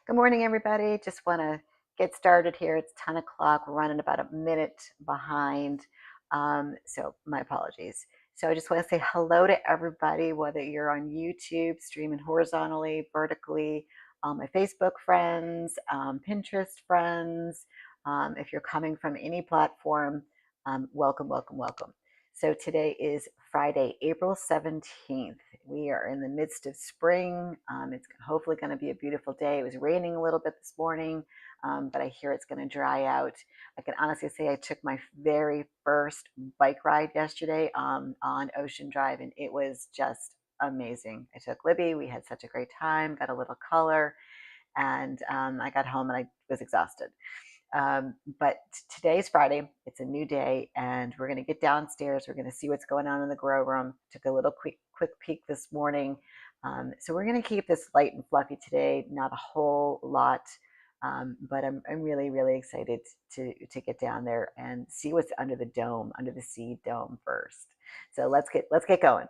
Good morning, everybody. Just want to get started here. It's 10 o'clock. We're running about a minute behind. So my apologies. So I just want to say hello to everybody, whether you're on YouTube, streaming horizontally, vertically, my Facebook friends, Pinterest friends. If you're coming from any platform, welcome, welcome, welcome. So today is Friday, April 17th. We are in the midst of spring. It's hopefully going to be a beautiful day. It was raining a little bit this morning, but I hear it's going to dry out. I can honestly say I took my very first bike ride yesterday on Ocean Drive, and it was just amazing. I took Libby. We had such a great time, got a little color, and I got home and I was exhausted. But today's Friday. It's a new day, and we're going to get downstairs. We're going to see what's going on in the grow room. Took a little quick peek this morning. So we're going to keep this light and fluffy today. Not a whole lot, but I'm really, really excited to get down there and see what's under the dome, under the seed dome first. So let's get going.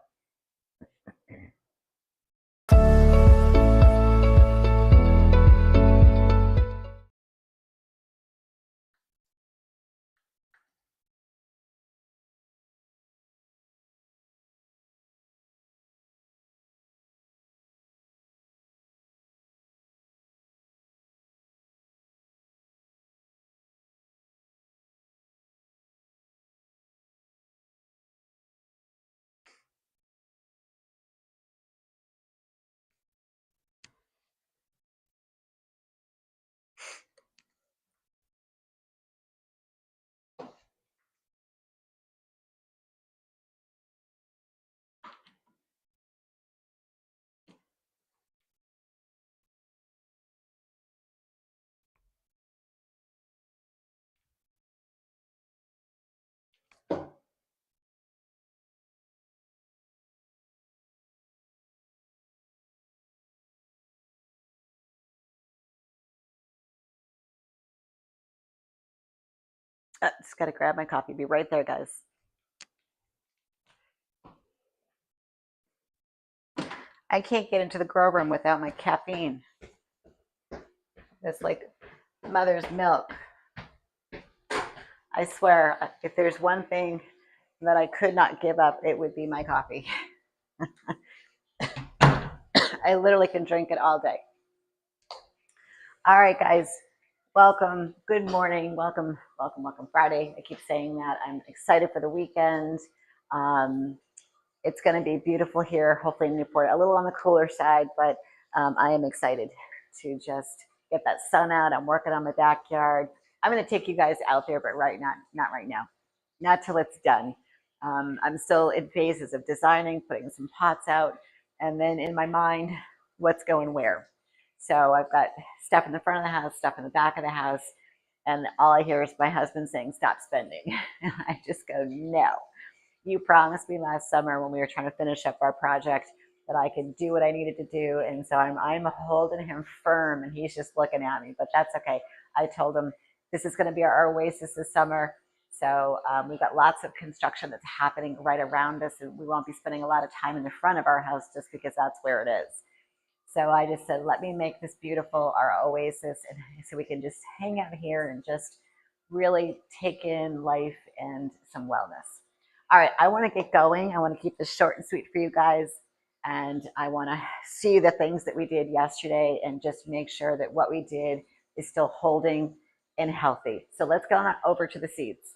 Just got to grab my coffee. Be right there, guys. I can't get into the grow room without my caffeine. It's like mother's milk. I swear, if there's one thing that I could not give up, it would be my coffee. I literally can drink it all day. All right, guys, welcome. Good morning. Welcome, welcome, welcome. Friday. I keep saying that. I'm excited for the weekend. It's going to be beautiful here, hopefully in Newport. A little on the cooler side, but I am excited to just get that sun out. I'm working on my backyard. I'm going to take you guys out there, but not right now. Not till it's done. I'm still in phases of designing, putting some pots out, and then in my mind, what's going where. So I've got stuff in the front of the house, stuff in the back of the house, and all I hear is my husband saying, "Stop spending." And I just go, "No. You promised me last summer when we were trying to finish up our project that I could do what I needed to do." And so I'm holding him firm, and he's just looking at me, but that's okay. I told him this is going to be our oasis this summer. So we've got lots of construction that's happening right around us, and we won't be spending a lot of time in the front of our house just because that's where it is. So I just said, let me make this beautiful, our oasis, and so we can just hang out here and just really take in life and some wellness. All right, I want to get going. I want to keep this short and sweet for you guys. And I want to see the things that we did yesterday and just make sure that what we did is still holding and healthy. So let's go on over to the seeds.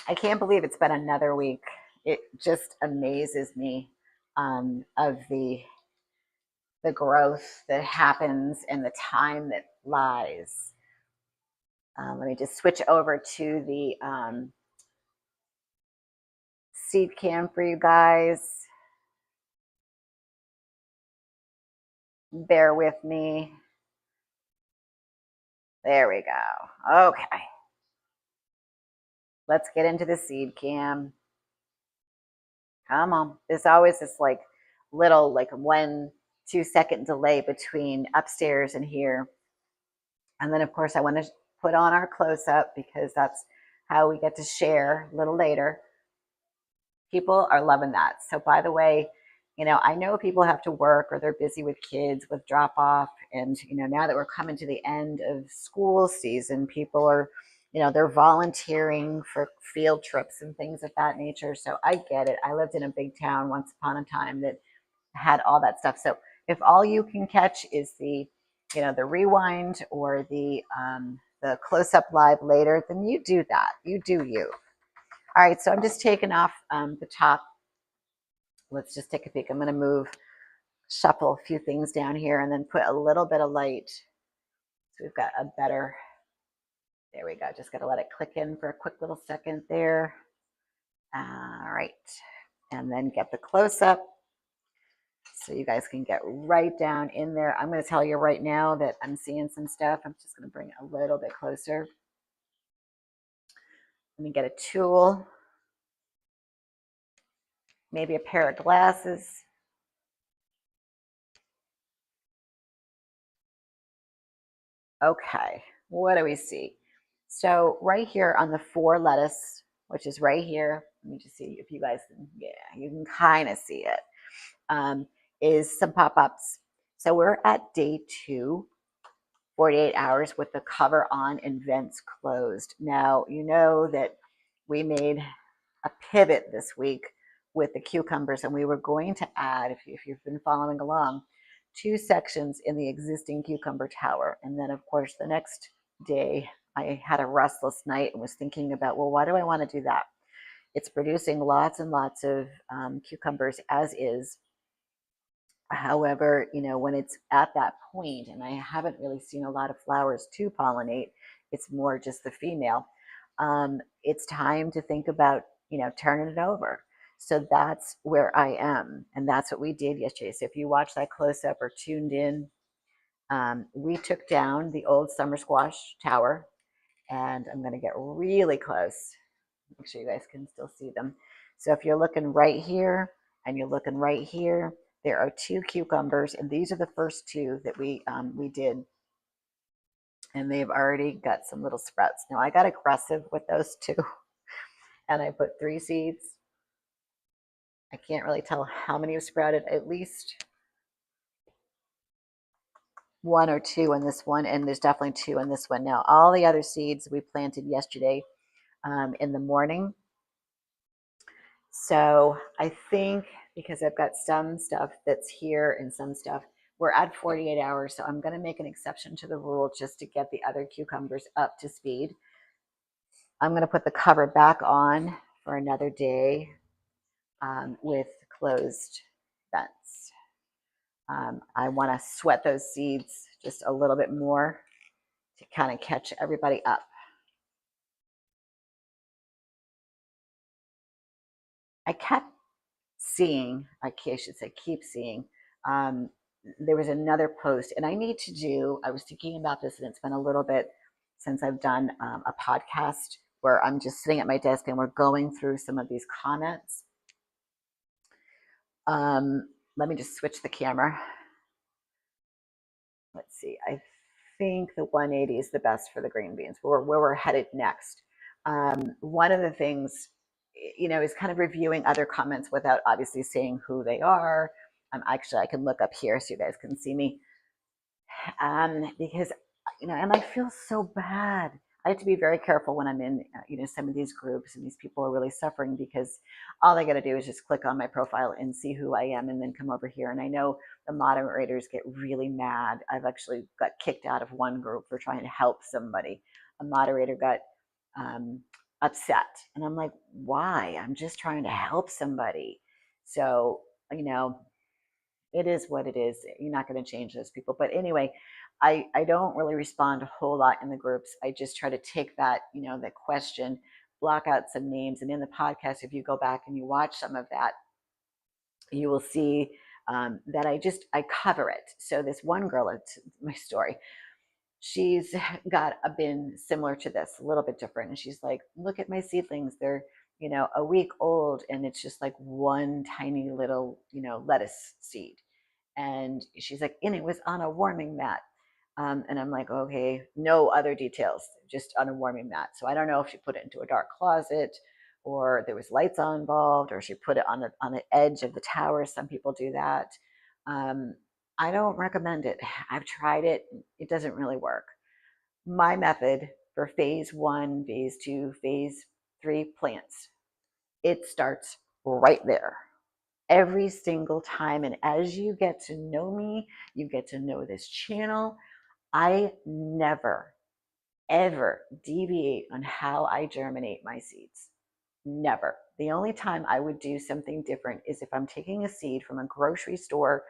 I can't believe it's been another week. It just amazes me of the growth that happens and the time that flies. Let me just switch over to the seed cam for you guys. Bear with me. There we go. Okay. Let's get into the seed cam. Come on. There's always this like little like 1-2 second delay between upstairs and here. And then of course I want to put on our close up because that's how we get to share a little later. People are loving that. So by the way, I know people have to work or they're busy with kids with drop off. And, now that we're coming to the end of school season, people are, they're volunteering for field trips and things of that nature. So I get it. I lived in a big town once upon a time that had all that stuff. So if all you can catch is the rewind or the close up live later, then you do that. You do you. All right, so I'm just taking off the top. Let's just take a peek. I'm going to shuffle a few things down here and then put a little bit of light. So we've got a better, there we go. Just got to let it click in for a quick little second there. All right, and then get the close up so you guys can get right down in there. I'm going to tell you right now that I'm seeing some stuff. I'm just going to bring it a little bit closer. Let me get a tool, maybe a pair of glasses. Okay, what do we see? So right here on the 4 lettuce, which is right here, let me just see if you guys can, yeah, you can kind of see it, is some pop-ups. So we're at day 2, 48 hours with the cover on and vents closed. Now, you know that we made a pivot this week with the cucumbers, and we were going to add, if you've been following along, 2 sections in the existing cucumber tower. And then, of course, the next day, I had a restless night and was thinking about, well, why do I want to do that? It's producing lots and lots of cucumbers as is. However, when it's at that point, and I haven't really seen a lot of flowers to pollinate, it's more just the female. It's time to think about, turning it over. So that's where I am. And that's what we did yesterday. So if you watch that close up or tuned in, we took down the old summer squash tower, and I'm going to get really close. Make sure you guys can still see them. So if you're looking right here and you're looking right here, there are 2 cucumbers, and these are the first 2 that we did, and they've already got some little sprouts. Now I got aggressive with those 2, and I put 3 seeds. I can't really tell how many have sprouted. At least 1 or 2 in this one, and there's definitely 2 in this one. Now all the other seeds we planted yesterday in the morning. So I think because I've got some stuff that's here and some stuff, we're at 48 hours. So I'm going to make an exception to the rule just to get the other cucumbers up to speed. I'm going to put the cover back on for another day with closed vents. I want to sweat those seeds just a little bit more to kind of catch everybody up. I kept seeing, I should say, keep seeing, there was another post, and I was thinking about this, and it's been a little bit since I've done a podcast where I'm just sitting at my desk and we're going through some of these comments. Let me just switch the camera. Let's see. I think the 180 is the best for the green beans, where we're headed next. One of the things, is kind of reviewing other comments without obviously saying who they are. Actually, I can look up here so you guys can see me. Because, and I feel so bad. I have to be very careful when I'm in, some of these groups, and these people are really suffering because all they got to do is just click on my profile and see who I am and then come over here. And I know the moderators get really mad. I've actually got kicked out of one group for trying to help somebody. A moderator got upset, and I'm like, why? I'm just trying to help somebody. So, it is what it is. You're not going to change those people. But anyway, I don't really respond a whole lot in the groups. I just try to take that, that question, block out some names. And in the podcast, if you go back and you watch some of that, you will see that I cover it. So this one girl, it's my story, she's got a bin similar to this, a little bit different. And she's like, look at my seedlings. They're, a week old, and it's just like one tiny little, lettuce seed. And she's like, and it was on a warming mat. And I'm like, okay, no other details, just on a warming mat. So I don't know if she put it into a dark closet or there was lights on involved, or she put it on the edge of the tower. Some people do that. I don't recommend it. I've tried it. It doesn't really work. My method for phase 1, phase 2, phase 3 plants, it starts right there every single time. And as you get to know me, you get to know this channel, I never, ever deviate on how I germinate my seeds. Never. The only time I would do something different is if I'm taking a seed from a grocery store,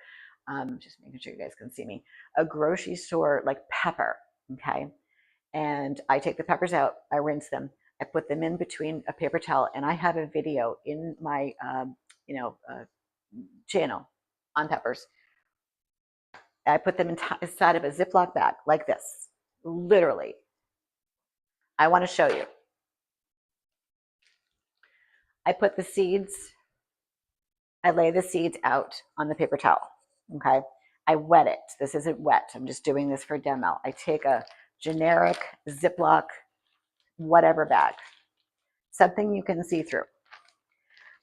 just making sure you guys can see me, a grocery store like pepper, okay? And I take the peppers out, I rinse them, I put them in between a paper towel, and I have a video in my, channel on peppers. I put them inside of a Ziploc bag like this, literally. I want to show you. I put the seeds, I lay the seeds out on the paper towel, okay? I wet it. This isn't wet. I'm just doing this for demo. I take a generic Ziploc, whatever bag, something you can see through.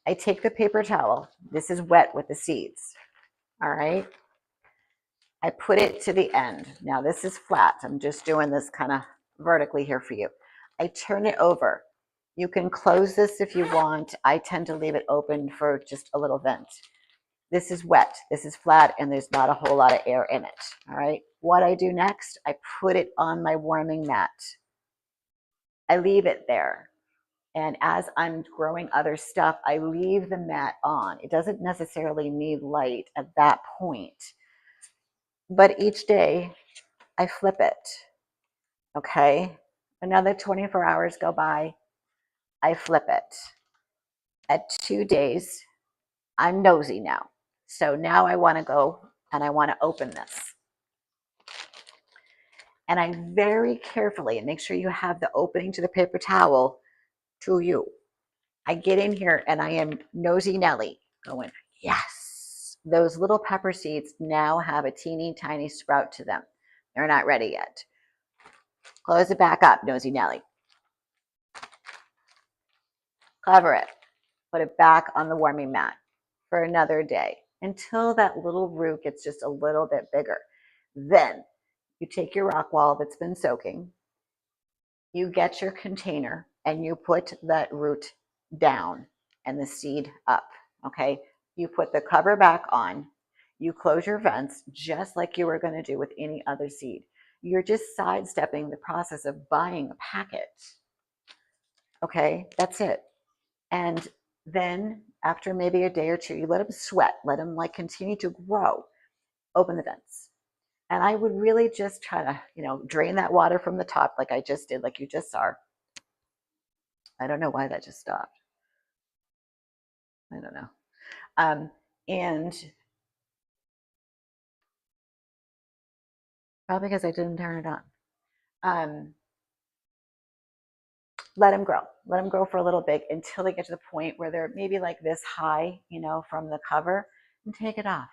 I take the paper towel. This is wet with the seeds, all right? I put it to the end. Now this is flat. I'm just doing this kind of vertically here for you. I turn it over. You can close this if you want. I tend to leave it open for just a little vent. This is wet, this is flat, and there's not a whole lot of air in it, all right? What I do next, I put it on my warming mat. I leave it there. And as I'm growing other stuff, I leave the mat on. It doesn't necessarily need light at that point. But each day, I flip it, okay? Another 24 hours go by, I flip it. At 2 days, I'm nosy now. So now I want to go and I want to open this. And I very carefully, and make sure you have the opening to the paper towel to you. I get in here and I am nosy Nelly going, yes. Those little pepper seeds now have a teeny tiny sprout to them. They're not ready yet. Close it back up, nosy Nelly. Cover it. Put it back on the warming mat for another day until that little root gets just a little bit bigger. Then you take your rock wall that's been soaking, you get your container, and you put that root down and the seed up, okay? You put the cover back on, you close your vents just like you were going to do with any other seed. You're just sidestepping the process of buying a packet, okay? That's it. And then after maybe a day or two, you let them sweat, let them like continue to grow, open the vents. And I would really just try to, drain that water from the top like I just did, like you just saw. I don't know why that just stopped. I don't know. And probably because I didn't turn it on. Let them grow. Let them grow for a little bit until they get to the point where they're maybe like this high, from the cover, and take it off.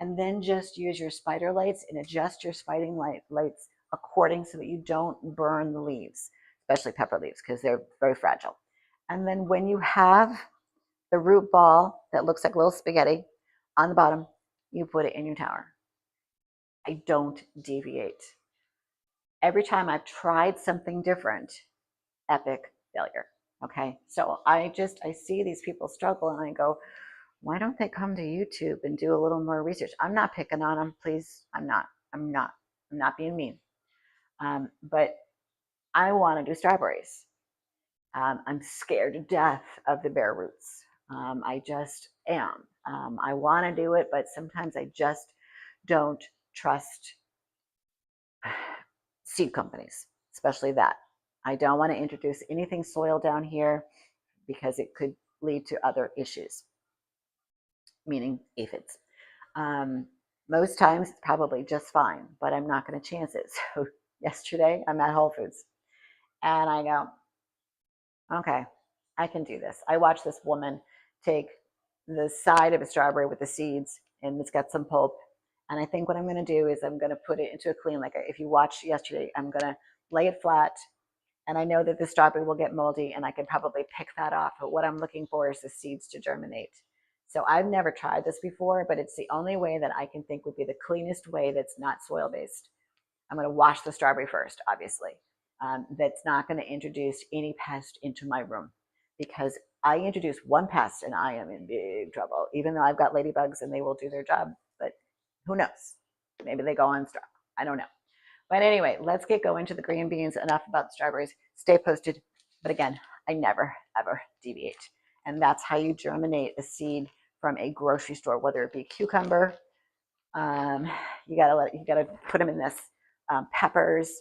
And then just use your spider lights and adjust your spider lights according so that you don't burn the leaves, especially pepper leaves, because they're very fragile. And then when you have the root ball that looks like little spaghetti on the bottom, you put it in your tower. I don't deviate. Every time I've tried something different, epic failure. Okay. So I see these people struggle and I go, why don't they come to YouTube and do a little more research? I'm not picking on them, please. I'm not being mean. But I want to do strawberries. I'm scared to death of the bare roots. I just am. I want to do it, but sometimes I just don't trust seed companies, especially that. I don't want to introduce anything soil down here because it could lead to other issues, meaning aphids. Most times it's probably just fine, but I'm not going to chance it. So yesterday I'm at Whole Foods and I go, okay, I can do this. I watched this woman take the side of a strawberry with the seeds and it's got some pulp. And I think what I'm going to do is I'm going to put it into a clean, like if you watched yesterday, I'm going to lay it flat, And I know that the strawberry will get moldy and I can probably pick that off. But what I'm looking for is the seeds to germinate. So I've never tried this before, but it's the only way that I can think would be the cleanest way that's not soil based. I'm going to wash the strawberry first, obviously. That's not going to introduce any pest into my room, because I introduce one pest and I am in big trouble, even though I've got ladybugs and they will do their job. But who knows? Maybe they go on strong. I don't know. But anyway, let's get going to the green beans. Enough about the strawberries. Stay posted. But again, I never, ever deviate. And that's how you germinate a seed from a grocery store, whether it be cucumber. You gotta put them in this. Peppers.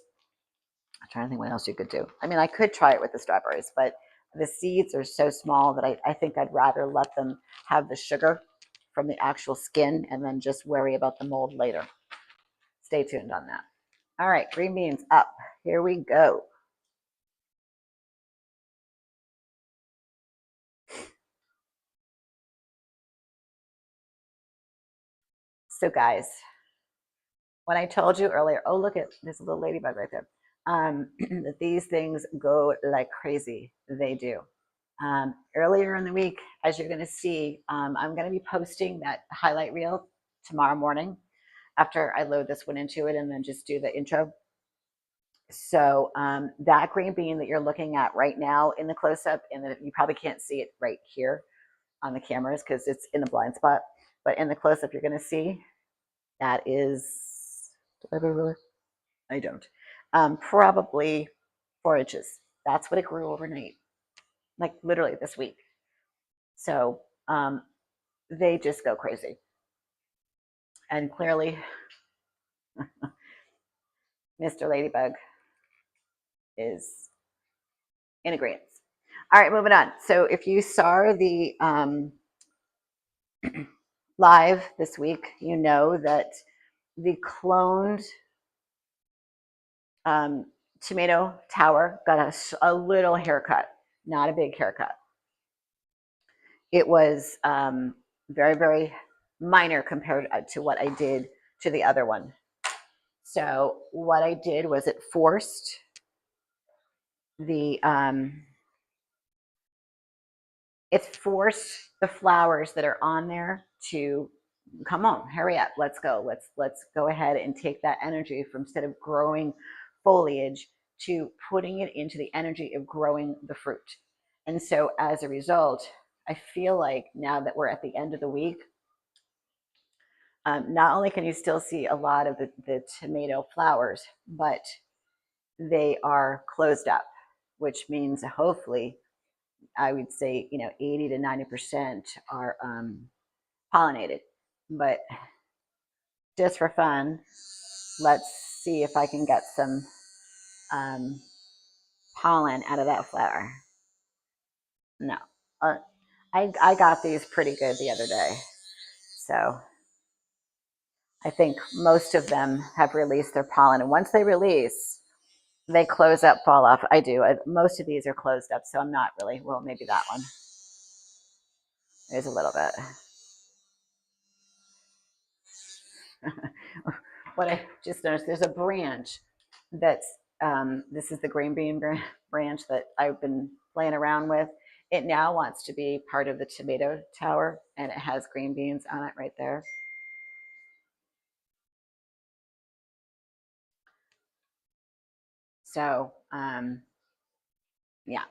I'm trying to think what else you could do. I mean, I could try it with the strawberries, but the seeds are so small that I think I'd rather let them have the sugar from the actual skin and then just worry about the mold later. Stay tuned on that. All right, green beans up. Here we go. So guys, when I told you earlier, oh, look at this little ladybug right there, that these things go like crazy. They do. Earlier in the week, as you're going to see, I'm going to be posting that highlight reel tomorrow morning after I load this one into it and then just do the intro. So that green bean that you're looking at right now in the close-up, and that you probably can't see it right here on the cameras because it's in the blind spot, but in the close-up you're going to see that is, do I have a ruler? I don't. Probably 4 inches. That's what it grew overnight, like literally this week. So they just go crazy. And clearly, Mr. Ladybug is in agreement. All right, moving on. So if you saw the live this week, you know that the cloned tomato tower got a little haircut, not a big haircut. It was very, very minor compared to what I did to the other one. So what I did was it forced the flowers that are on there to come on, hurry up, let's go, let's go ahead and take that energy from, instead of growing foliage, to putting it into the energy of growing the fruit. And so as a result, I feel like now that we're at the end of the week, not only can you still see a lot of the tomato flowers, but they are closed up, which means hopefully, I would say, 80 to 90% are pollinated. But just for fun, let's see if I can get some pollen out of that flower. No, I got these pretty good the other day. So I think most of them have released their pollen. And once they release, they close up, fall off. I do. Most of these are closed up, so I'm not really, well, maybe that one. There's a little bit. What I just noticed, there's a branch that's, this is the green bean branch that I've been playing around with. It now wants to be part of the tomato tower, and it has green beans on it right there. So, yeah,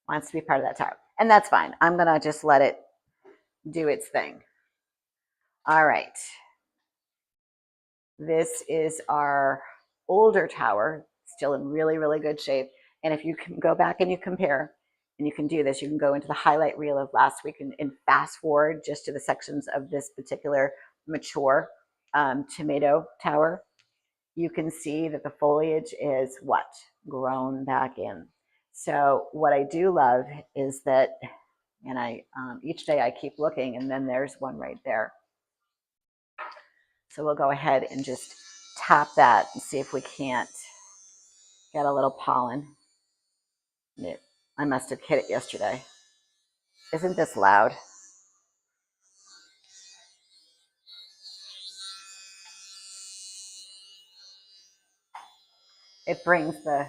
wants to be part of that tower. And that's fine. I'm going to just let it do its thing. All right. This is our older tower, still in really, really good shape. And if you can go back and you compare, and you can do this, you can go into the highlight reel of last week and fast forward just to the sections of this particular mature tomato tower. You can see that the foliage is what? Grown back in. So what I do love is that, and I each day I keep looking, and then there's one right there. So we'll go ahead and just tap that and see if we can't get a little pollen. I must have hit it yesterday. Isn't this loud? it brings the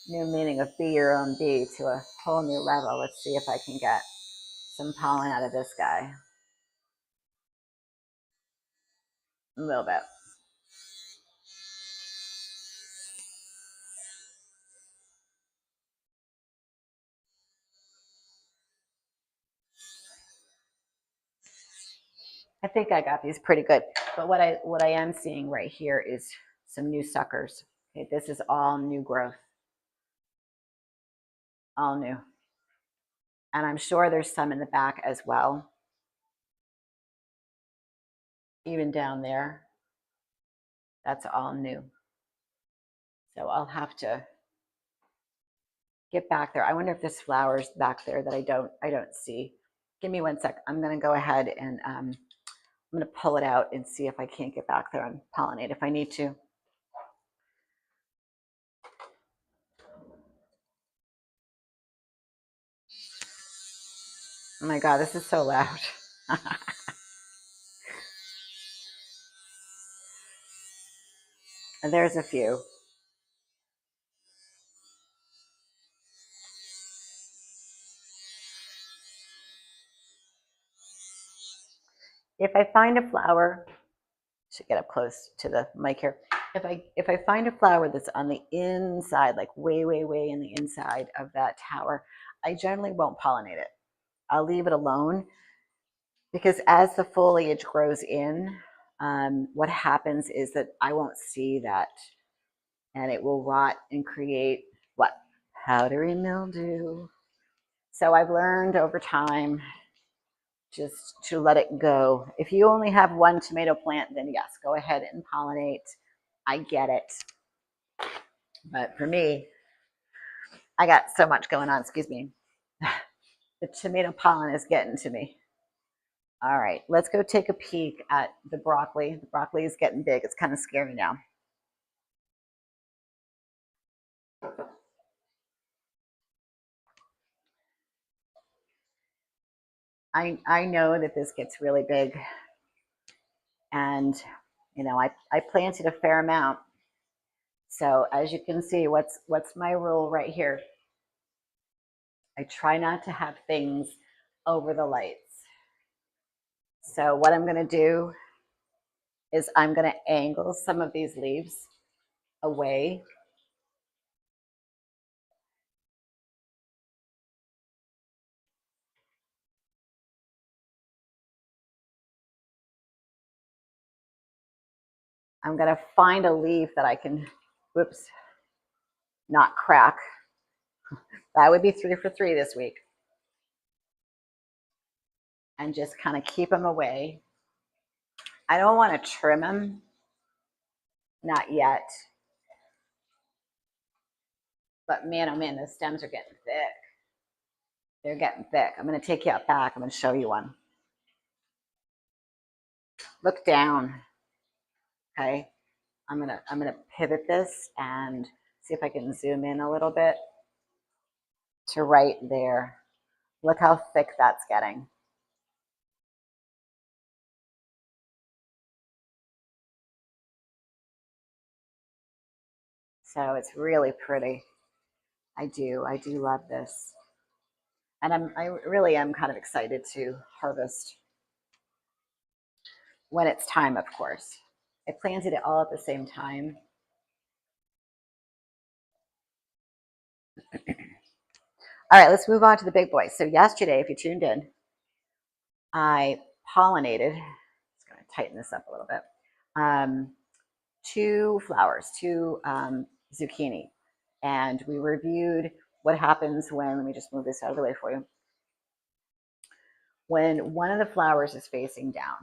new meaning of be your own bee to a whole new level. Let's see if I can get some pollen out of this guy. A little bit. I think I got these pretty good. But what I am seeing right here is some new suckers. Okay, this is all new growth. All new. And I'm sure there's some in the back as well. Even down there. That's all new. So I'll have to get back there. I wonder if there's flowers back there that I don't see. Give me 1 sec. I'm going to go ahead and I'm going to pull it out and see if I can't get back there and pollinate if I need to. Oh my God, this is so loud. And there's a few. If I find a flower, should get up close to the mic here. If I find a flower that's on the inside, like way, way, way in the inside of that tower, I generally won't pollinate it. I'll leave it alone because as the foliage grows in, what happens is that I won't see that and it will rot and create what? Powdery mildew. So I've learned over time just to let it go. If you only have one tomato plant, then yes, go ahead and pollinate. I get it. But for me, I got so much going on, excuse me. The tomato pollen is getting to me. All right, let's go take a peek at the broccoli. The broccoli is getting big. It's kind of scary now. I know that this gets really big. And, you know, I planted a fair amount. So as you can see, what's my rule right here? I try not to have things over the lights. So what I'm going to do is I'm going to angle some of these leaves away. I'm going to find a leaf that I can, whoops, not crack. That would be 3 for 3 this week. And just kind of keep them away. I don't want to trim them, not yet. But man, oh man, the stems are getting thick. They're getting thick. I'm going to take you out back. I'm going to show you one. Look down. Okay. I'm gonna pivot this and see if I can zoom in a little bit to right there. Look how thick that's getting. So it's really pretty. I do love this. And I really am kind of excited to harvest when it's time, of course. I planted it all at the same time. All right, let's move on to the big boys. So yesterday, if you tuned in, I pollinated. Just going to tighten this up a little bit. 2 flowers, 2 zucchini, and we reviewed what happens when. Let me just move this out of the way for you. When one of the flowers is facing down,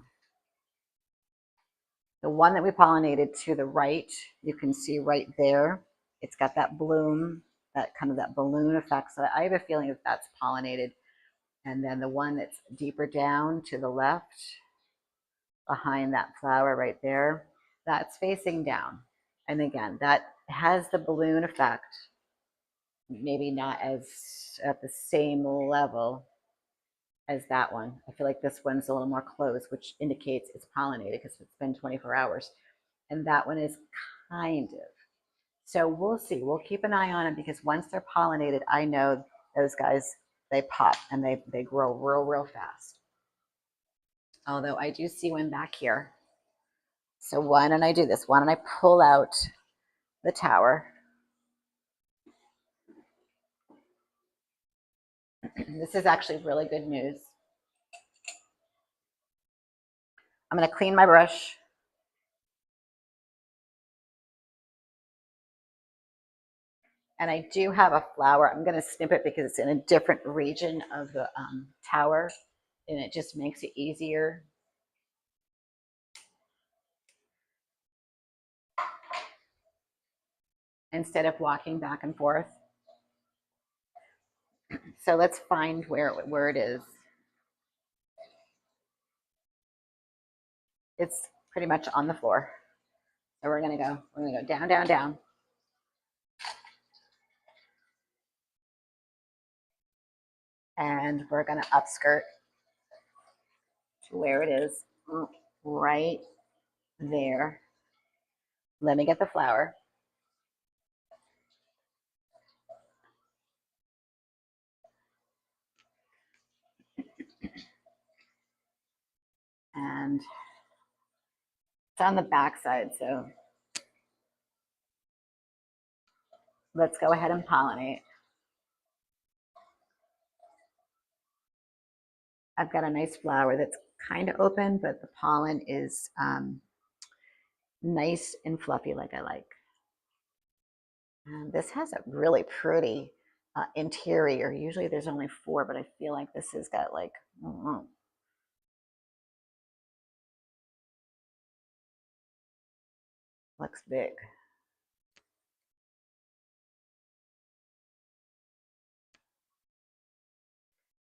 the one that we pollinated to the right, you can see right there, it's got that bloom, that kind of that balloon effect. So I have a feeling that that's pollinated. And then the one that's deeper down to the left, behind that flower right there, that's facing down. And again, that has the balloon effect, maybe not as at the same level as that one. I feel like this one's a little more closed, which indicates it's pollinated because it's been 24 hours. And that one is kind of. So we'll see. We'll keep an eye on them because once they're pollinated, I know those guys, they pop and they grow real fast. Although I do see one back here. So why don't I do this? Why don't I pull out the tower? This is actually really good news. I'm going to clean my brush. And I do have a flower. I'm going to snip it because it's in a different region of the tower, and it just makes it easier. Instead of walking back and forth. So let's find where it is. It's pretty much on the floor. So we're gonna go down, down, down. And we're gonna upskirt to where it is, right there. Let me get the flower. And it's on the back side, so let's go ahead and pollinate. I've got a nice flower that's kind of open, but the pollen is nice and fluffy like I like. And this has a really pretty interior. Usually there's only 4, but I feel like this has got like, looks big.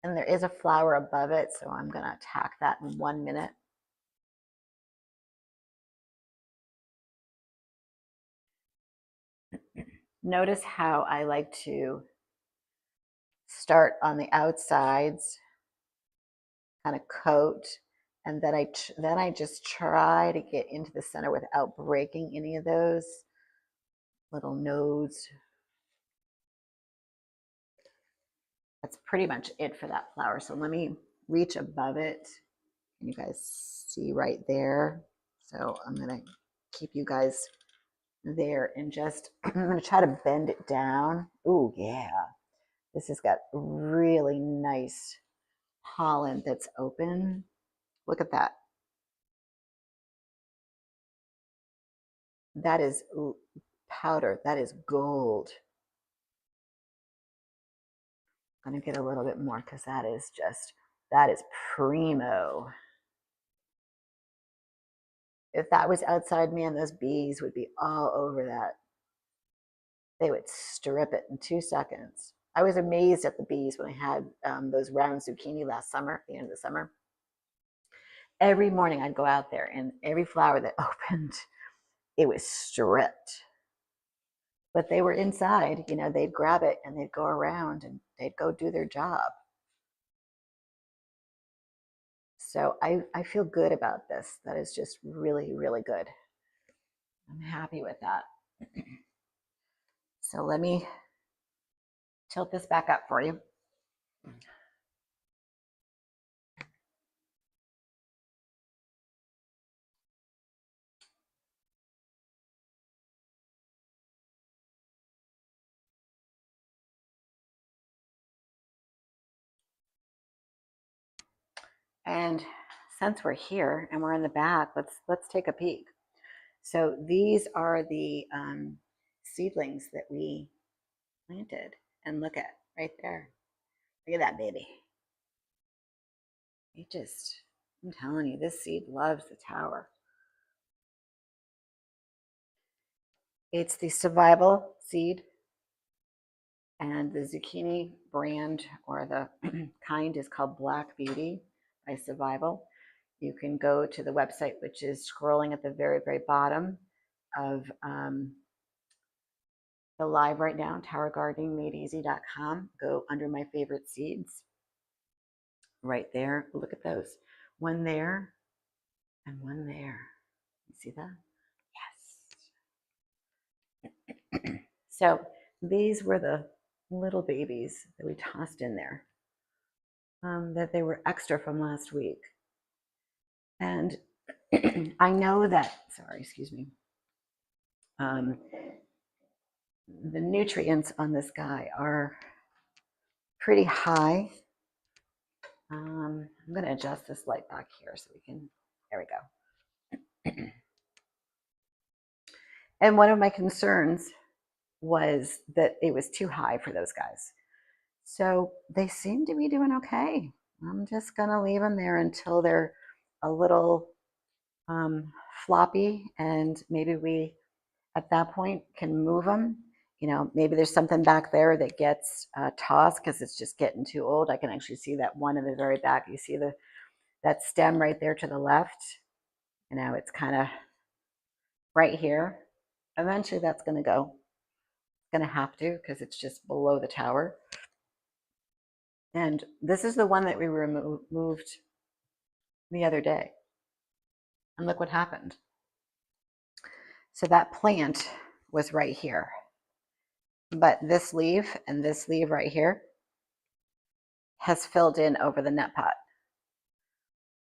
And there is a flower above it, so I'm going to attack that in 1 minute. Notice how I like to start on the outsides, kind of coat, and then I just try to get into the center without breaking any of those little nodes. That's pretty much it for that flower. So let me reach above it. Can you guys see right there? So I'm gonna keep you guys there and just, I'm gonna try to bend it down. Ooh, yeah. This has got really nice pollen that's open. Look at that. That is powder. That is gold. I'm gonna get a little bit more because that is primo. If that was outside, man, those bees would be all over that. They would strip it in 2 seconds. I was amazed at the bees when I had those round zucchini last summer, at the end of the summer. Every morning I'd go out there and every flower that opened, it was stripped. But they were inside, you know, they'd grab it and they'd go around and they'd go do their job. So I feel good about this. That is just really, really good. I'm happy with that. So let me tilt this back up for you. And since we're here and we're in the back, let's take a peek. So these are the seedlings that we planted, and look at right there. Look at that baby. I'm telling you, this seed loves the tower. It's the survival seed, and the zucchini brand or the kind is called Black Beauty by Survival. You can go to the website, which is scrolling at the very, very bottom of the live right now, towergardeningmadeeasy.com. Go under my favorite seeds. Right there. Look at those. One there and one there. You see that? Yes. So these were the little babies that we tossed in there, that they were extra from last week. And I know that, sorry, excuse me, the nutrients on this guy are pretty high. I'm going to adjust this light back here so we can, there we go. And one of my concerns was that it was too high for those guys. So they seem to be doing okay. I'm just going to leave them there until they're a little floppy, and maybe we, at that point, can move them. You know, maybe there's something back there that gets tossed because it's just getting too old. I can actually see that one in the very back. You see that stem right there to the left? You know, it's kind of right here. Eventually that's going to go. It's going to have to, because it's just below the tower. And this is the one that we removed the other day. And look what happened. So that plant was right here. But this leaf and this leaf right here has filled in over the net pot.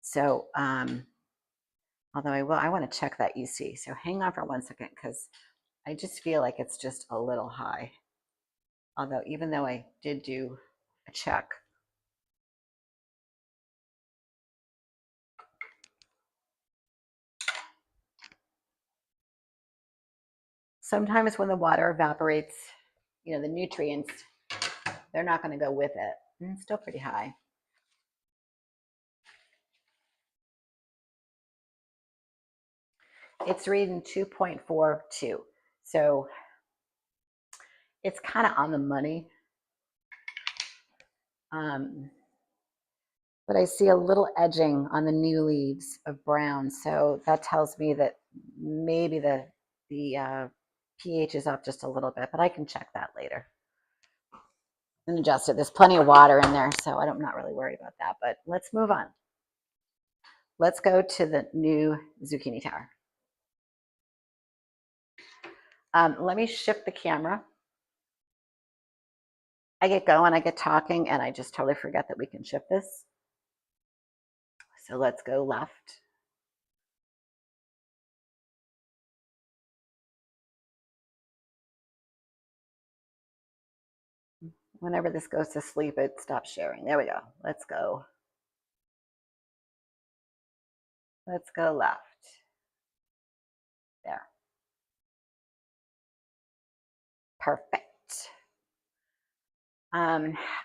So, although I want to check that EC. So hang on for 1 second, because I just feel like it's just a little high. Although, even though I did do a check. Sometimes when the water evaporates, you know, the nutrients, they're not going to go with it. And it's still pretty high. It's reading 2.42. So it's kind of on the money. But I see a little edging on the new leaves of brown. So that tells me that maybe the pH is up just a little bit, but I can check that later and adjust it. There's plenty of water in there, so I'm not really worried about that. But let's move on. Let's go to the new zucchini tower. Let me shift the camera. I get going, I get talking, and I just totally forget that we can shift this. So let's go left. Whenever this goes to sleep, it stops sharing. There we go. Let's go. Let's go left. There. Perfect.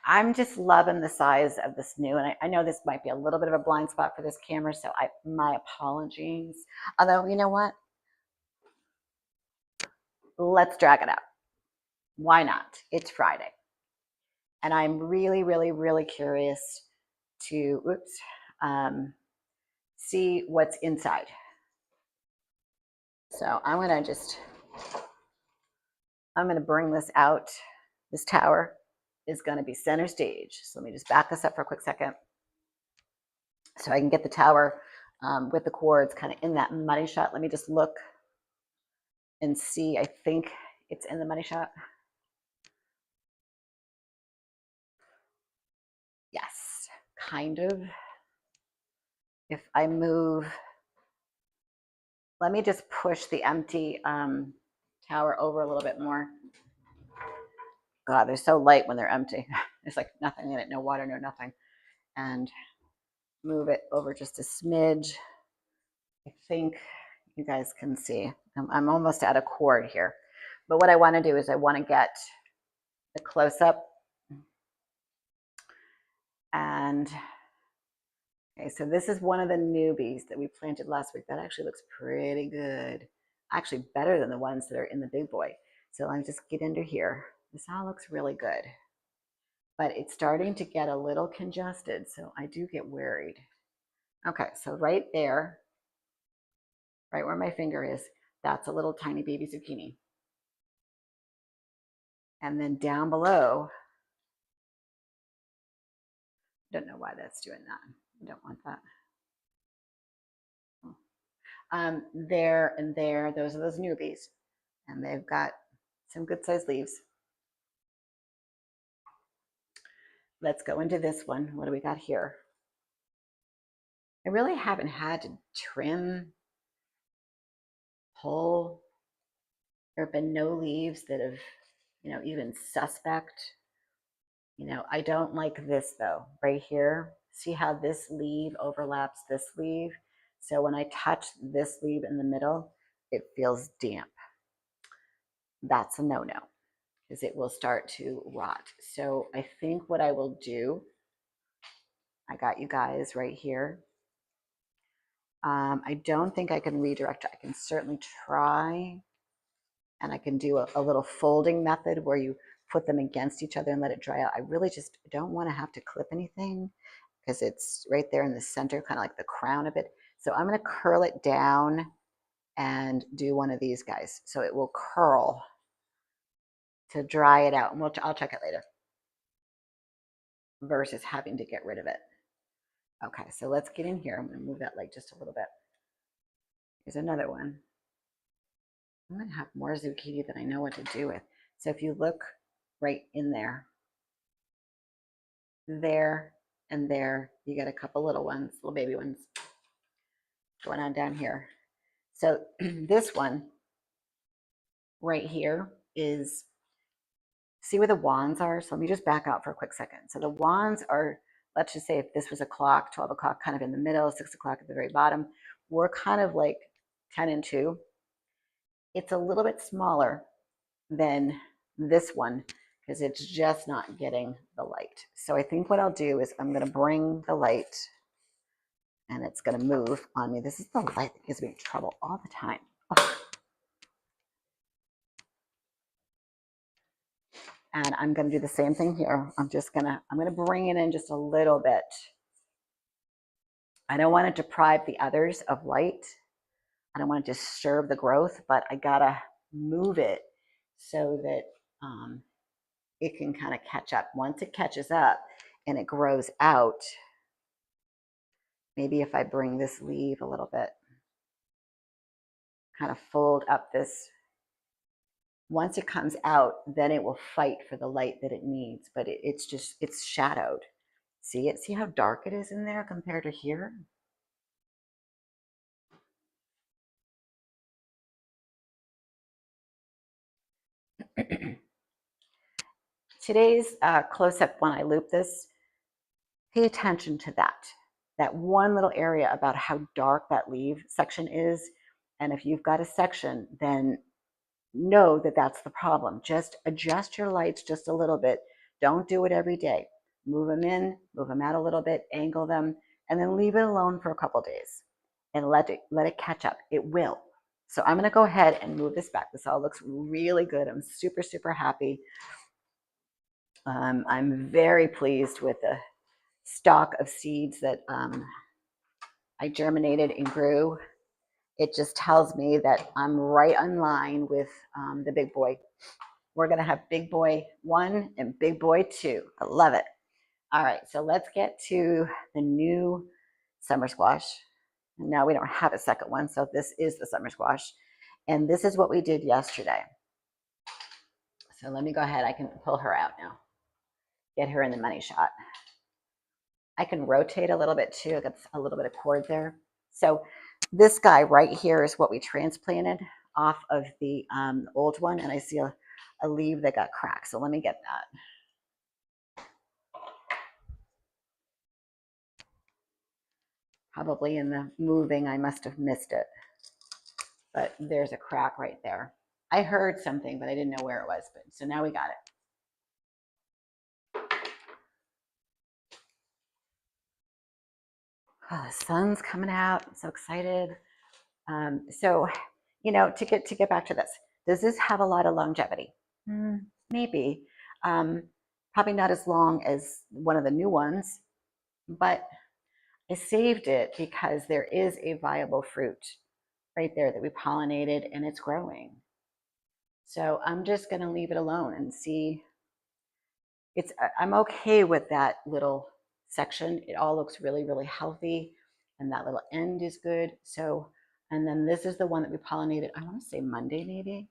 I'm just loving the size of this new, and I know this might be a little bit of a blind spot for this camera, so my apologies. Although, you know what? Let's drag it out. Why not? It's Friday. And I'm really, really, really curious to, see what's inside. So I'm going to bring this out. This tower is going to be center stage. So let me just back this up for a quick second so I can get the tower with the cords kind of in that money shot. Let me just look and see. I think it's in the money shot. Yes, kind of. If I move, let me just push the empty tower over a little bit more. God, they're so light when they're empty. There's like nothing in it, no water, no nothing. And move it over just a smidge. I think you guys can see. I'm almost at a cord here. But what I want to do is I want to get the close-up. And, okay, so this is one of the newbies that we planted last week. That actually looks pretty good. Actually better than the ones that are in the big boy. So let me just get into here. This all looks really good. But it's starting to get a little congested, so I do get worried. Okay, so right there, right where my finger is, that's a little tiny baby zucchini. And then down below, don't know why that's doing that. I don't want that. There and there, those are those newbies. And they've got Some good sized leaves. Let's go into this one. What do we got here? I really haven't had to trim, pull. There have been no leaves that have, even suspect. I don't like this though, right here. See how this leaf overlaps this leaf? So when I touch this leaf in the middle, it feels damp. That's a no-no because it will start to rot. So I think what I will do, I got you guys right here. I don't think I can redirect it. I can certainly try, and I can do a little folding method where you put them against each other and let it dry out. I really just don't want to have to clip anything because it's right there in the center, kind of like the crown of it. So I'm going to curl it down and do one of these guys. So it will curl to dry it out. And I'll check it later versus having to get rid of it. Okay, so let's get in here. I'm going to move that light just a little bit. Here's another one. I'm going to have more zucchini than I know what to do with. So if you look right in there, and there, you get a couple little ones, little baby ones going on down here. So this one right here is, see where the wands are? So let me just back out for a quick second. So the wands are, let's just say if this was a clock, 12 o'clock kind of in the middle, 6 o'clock at the very bottom, we're kind of like 10 and 2. It's a little bit smaller than this one because it's just not getting the light. So I think what I'll do is I'm going to bring the light and it's going to move on me. This is the light that gives me trouble all the time. Oh. And I'm going to do the same thing here. I'm going to bring it in just a little bit. I don't want to deprive the others of light. I don't want to disturb the growth, but I got to move it so that it can kind of catch up. Once it catches up and it grows out, maybe if I bring this leaf a little bit, kind of fold up this. Once it comes out, then it will fight for the light that it needs, but it's shadowed. See it? See how dark it is in there compared to here? Today's close-up, when I loop this, pay attention to that one little area about how dark that leaf section is. And if you've got a section, then know that that's the problem. Just adjust your lights just a little bit. Don't do it every day. Move them in, move them out a little bit, angle them, and then leave it alone for a couple days and let it catch up. It will. So I'm going to go ahead and move this back. This all looks really good. I'm super, super happy. I'm very pleased with the stock of seeds that I germinated and grew. It just tells me that I'm right on line with the big boy. We're going to have big boy 1 and big boy 2. I love it. All right, so let's get to the new summer squash. Now we don't have a second one, so this is the summer squash. And this is what we did yesterday. So let me go ahead. I can pull her out now. Get her in the money shot. I can rotate a little bit too. I got a little bit of cord there. So this guy right here is what we transplanted off of the old one. And I see a leaf that got cracked. So let me get that. Probably in the moving, I must have missed it. But there's a crack right there. I heard something, but I didn't know where it was. But so now we got it. Oh, the sun's coming out. I'm so excited. So, to get back to this, does this have a lot of longevity? Maybe. Probably not as long as one of the new ones, but I saved it because there is a viable fruit right there that we pollinated and it's growing. So I'm just going to leave it alone and see. I'm okay with that little section. It all looks really, really healthy. And that little end is good. So, and then this is the one that we pollinated, I want to say Monday maybe.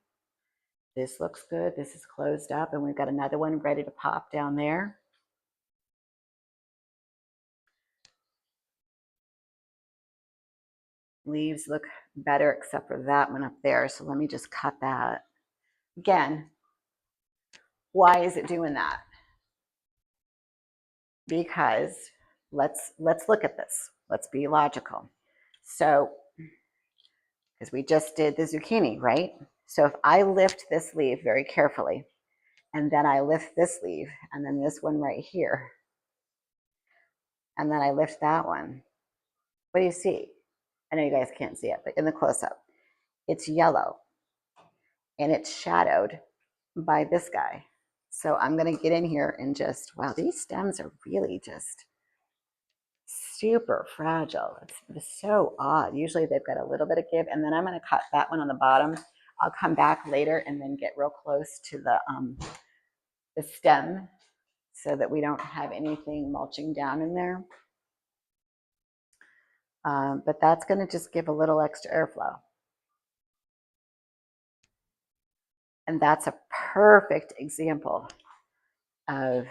This looks good. This is closed up, and we've got another one ready to pop down there. Leaves look better except for that one up there. So let me just cut that. Again, why is it doing that? Because let's look at this. Let's be logical. So, because we just did the zucchini, right? So if I lift this leaf very carefully, and then I lift this leaf, and then this one right here, and then I lift that one, what do you see? I know you guys can't see it, but in the close-up, it's yellow, and it's shadowed by this guy. So I'm going to get in here and just, wow, these stems are really just super fragile. It's so odd. Usually they've got a little bit of give, and then I'm going to cut that one on the bottom. I'll come back later and then get real close to the stem so that we don't have anything mulching down in there. But that's going to just give a little extra airflow. And that's a perfect example of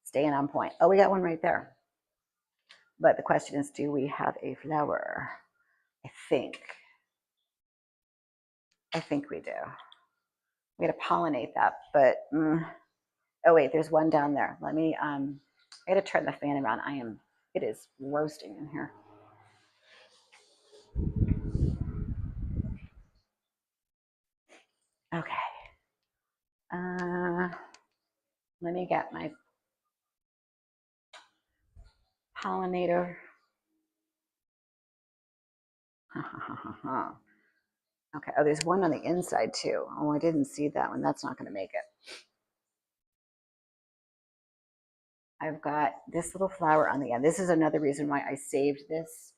staying on point. Oh, we got one right there. But the question is, do we have a flower? I think we do. We got to pollinate that, but oh wait, there's one down there. Let me I got to turn the fan around. It is roasting in here. Okay. Let me get my pollinator. Okay. Oh, there's one on the inside too. Oh, I didn't see that one. That's not going to make it. I've got this little flower on the end. This is another reason why I saved this,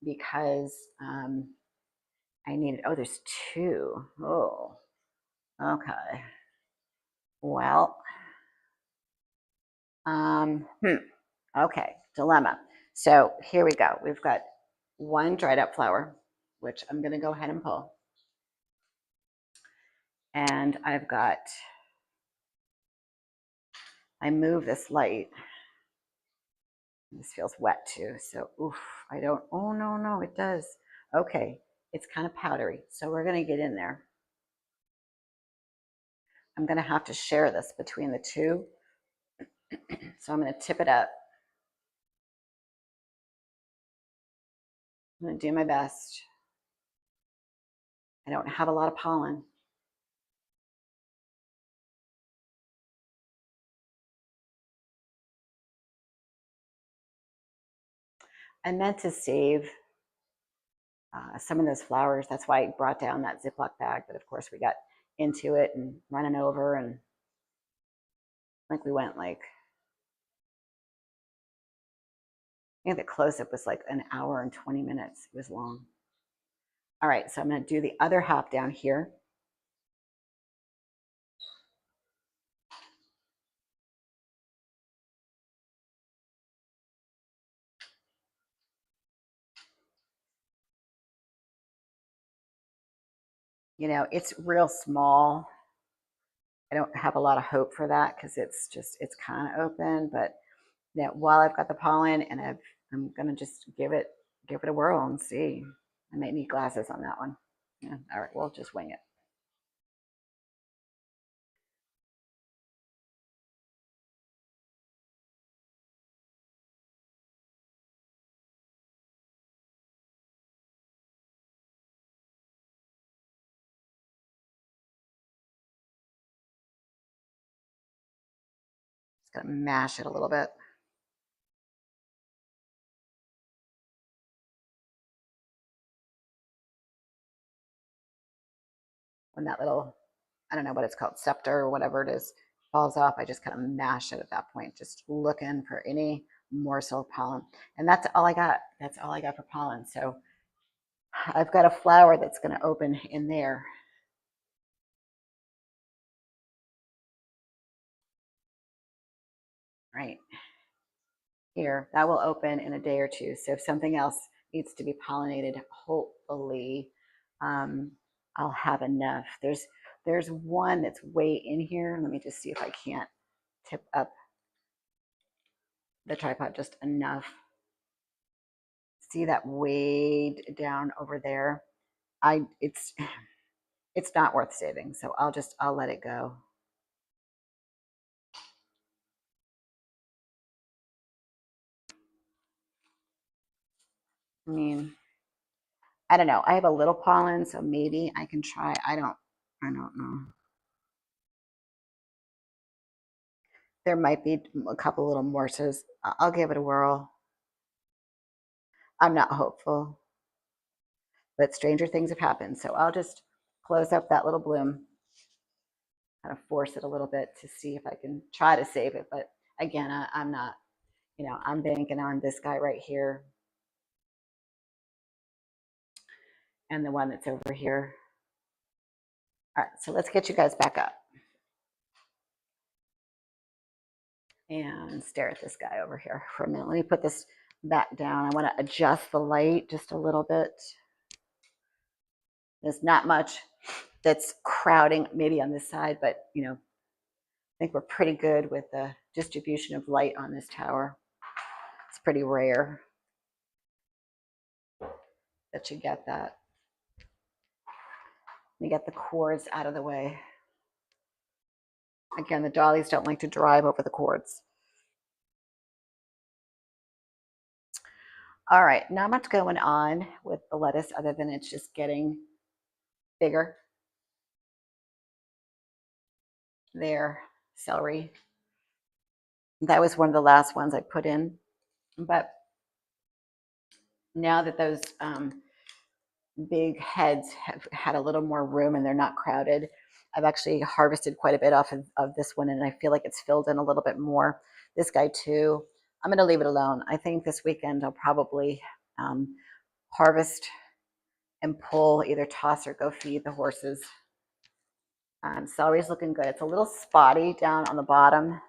because I needed, oh, there's two. Oh, okay. Well, okay, dilemma. So here we go. We've got one dried up flower, which I'm going to go ahead and pull. And I've got, I move this light. This feels wet too. So, oof, I don't, oh, no, it does. Okay, it's kind of powdery. So we're going to get in there. I'm going to have to share this between the two. So I'm going to tip it up. I'm going to do my best. I don't have a lot of pollen. I meant to save some of those flowers. That's why I brought down that Ziploc bag. But of course, we got into it and running over, and I think we went like, I think the close-up was like an hour and 20 minutes. It was long. All right, so I'm going to do the other half down here. You know, it's real small. I don't have a lot of hope for that because it's kind of open. But yeah, while I've got the pollen, and I'm gonna just give it a whirl and see. I might need glasses on that one. Yeah, all right, we'll just wing it. Just gonna mash it a little bit. When that little, I don't know what it's called, scepter or whatever it is, falls off, I just kind of mash it at that point, just looking for any morsel of pollen. And that's all I got. That's all I got for pollen. So I've got a flower that's going to open in there. Right here, that will open in a day or two. So if something else needs to be pollinated, hopefully I'll have enough. there's one that's way in here. Let me just see if I can't tip up the tripod just enough. See that way down over there? It's not worth saving, so I'll let it go. I mean, I don't know. I have a little pollen, so maybe I can try. I don't know. There might be a couple little morsels. I'll give it a whirl. I'm not hopeful, but stranger things have happened. So I'll just close up that little bloom, kind of force it a little bit to see if I can try to save it. But again, I'm not, I'm banking on this guy right here and the one that's over here. All right, so let's get you guys back up and stare at this guy over here for a minute. Let me put this back down. I want to adjust the light just a little bit. There's not much that's crowding maybe on this side, but I think we're pretty good with the distribution of light on this tower. It's pretty rare that you get that. Let me get the cords out of the way. Again, the dollies don't like to drive over the cords. All right, not much going on with the lettuce other than it's just getting bigger. There, celery. That was one of the last ones I put in. But now that those big heads have had a little more room and they're not crowded, I've actually harvested quite a bit off of this one, and I feel like it's filled in a little bit more. This guy too. I'm going to leave it alone. I think this weekend I'll probably harvest and pull, either toss or go feed the horses. Celery's looking good. It's a little spotty down on the bottom.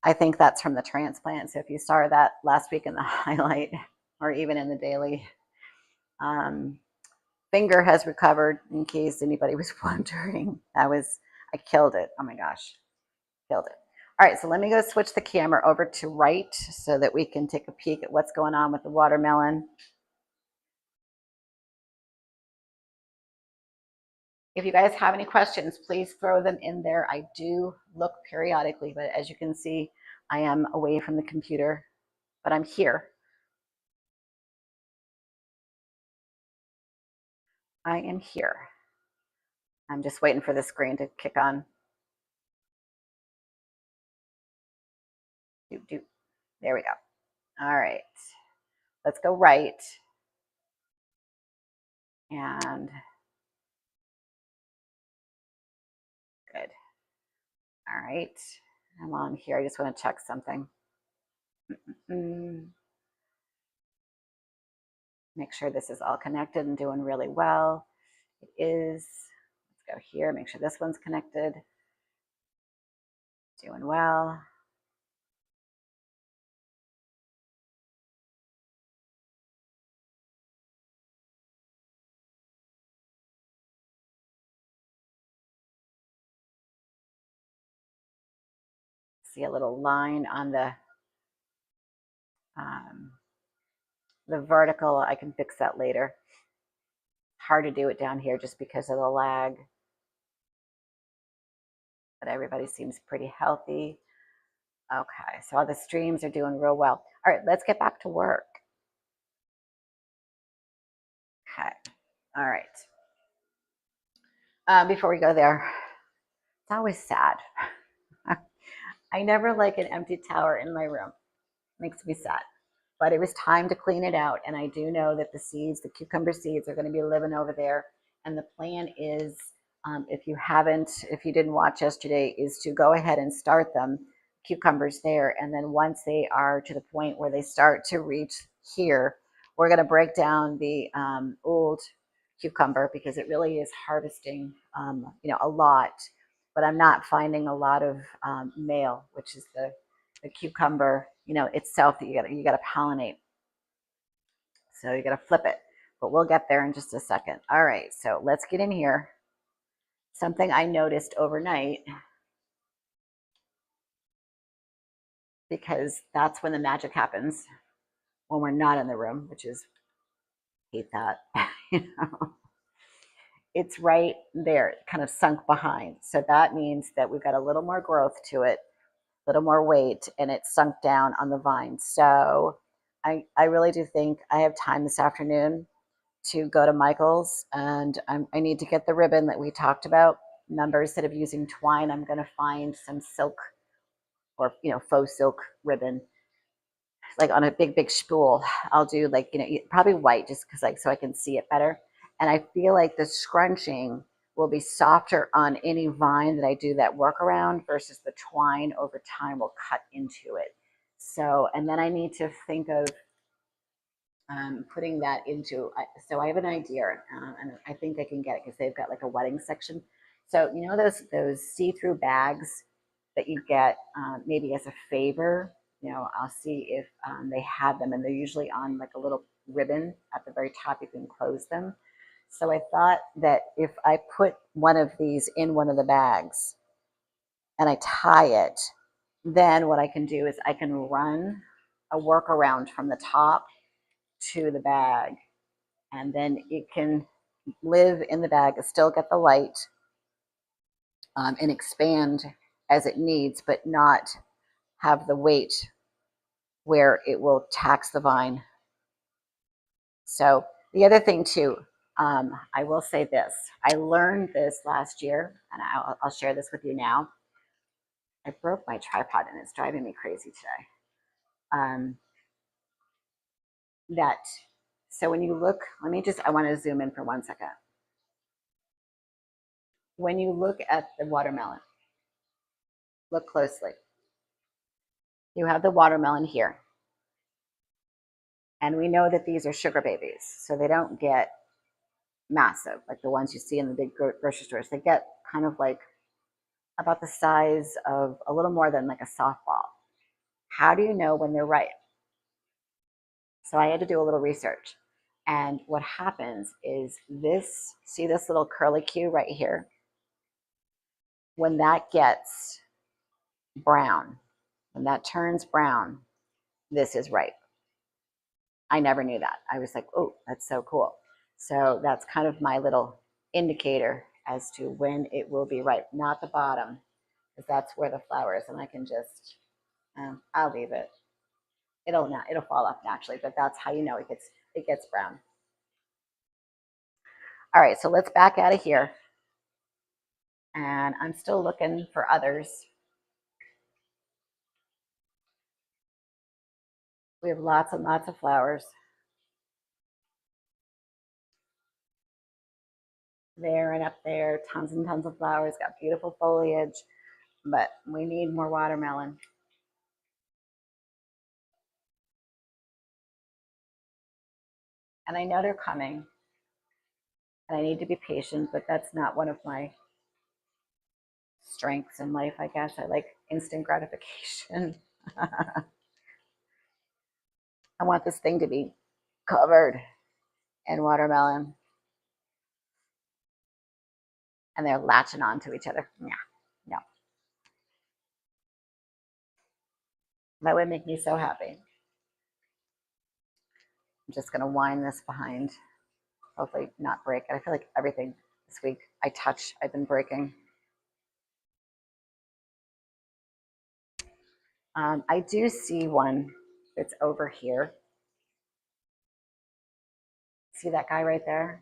I think that's from the transplant. So if you saw that last week in the highlight or even in the daily, finger has recovered, in case anybody was wondering. I killed it. Oh my gosh, killed it. All right, so let me go switch the camera over to right so that we can take a peek at what's going on with the watermelon. If you guys have any questions, please throw them in there. I do look periodically, but as you can see, I am away from the computer, but I'm here. I am here. I'm just waiting for the screen to kick on. There we go. All right. Let's go right. And good. All right. I'm on here. I just want to check something. Make sure this is all connected and doing really well. It is. Let's go here. Make sure this one's connected. Doing well. See a little line on the vertical. I can fix that later. Hard to do it down here just because of the lag. But everybody seems pretty healthy. Okay, so all the streams are doing real well. All right, let's get back to work. Okay, all right. Before we go there, it's always sad. I never like an empty tower in my room. It makes me sad. But it was time to clean it out, and I do know that the seeds, the cucumber seeds, are going to be living over there. And the plan is, if you didn't watch yesterday, is to go ahead and start them, cucumbers there. And then once they are to the point where they start to reach here, we're going to break down the old cucumber, because it really is harvesting, a lot. But I'm not finding a lot of male, which is the cucumber, itself, that you got to pollinate. So you got to flip it. But we'll get there in just a second. All right, so let's get in here Something I noticed overnight, because that's when the magic happens, when we're not in the room, which is, hate that. You know, it's right there, kind of sunk behind. So that means that we've got a little more growth to it, a little more weight, and it's sunk down on the vine. So I really do think I have time this afternoon to go to Michael's, and I need to get the ribbon that we talked about. Remember, instead of using twine, I'm going to find some silk, or faux silk ribbon, like on a big spool. I'll do, like, probably white, just because, like, so I can see it better. And I feel like the scrunching will be softer on any vine that I do that work around, versus the twine over time will cut into it. So, and then I need to think of putting that into, so I have an idea, and I think I can get it because they've got like a wedding section. So those see-through bags that you get, maybe as a favor. I'll see if they have them, and they're usually on like a little ribbon at the very top. You can close them. So I thought that if I put one of these in one of the bags and I tie it, then what I can do is I can run a workaround from the top to the bag, and then it can live in the bag, still get the light, and expand as it needs, but not have the weight where it will tax the vine. So the other thing too, I will say this, I learned this last year, and I'll share this with you now. I broke my tripod and it's driving me crazy today. That So when you look, I want to zoom in for 1 second. When you look at the watermelon, look closely. You have the watermelon here. And we know that these are sugar babies, so they don't get massive like the ones you see in the big grocery stores. They get kind of like about the size of a little more than like a softball. How do you know when they're ripe? So I had to do a little research. And what happens is this, see this little curly Q right here? When that gets brown, when that turns brown, this is ripe. I never knew that. I was like, oh, that's so cool. So that's kind of my little indicator as to when it will be ripe, not the bottom, because that's where the flower is. And I can just, I'll leave it. It'll fall off naturally, but that's how you know it gets brown. All right, so let's back out of here. And I'm still looking for others. We have lots and lots of flowers. There and up there, tons and tons of flowers, got beautiful foliage, but we need more watermelon. And I know they're coming, and I need to be patient, but that's not one of my strengths in life, I guess. I like instant gratification. I want this thing to be covered in watermelon. And they're latching on to each other. Yeah, no. That would make me so happy. I'm just going to wind this behind, hopefully not break it. I feel like everything this week I've been breaking. I do see one that's over here. See that guy right there?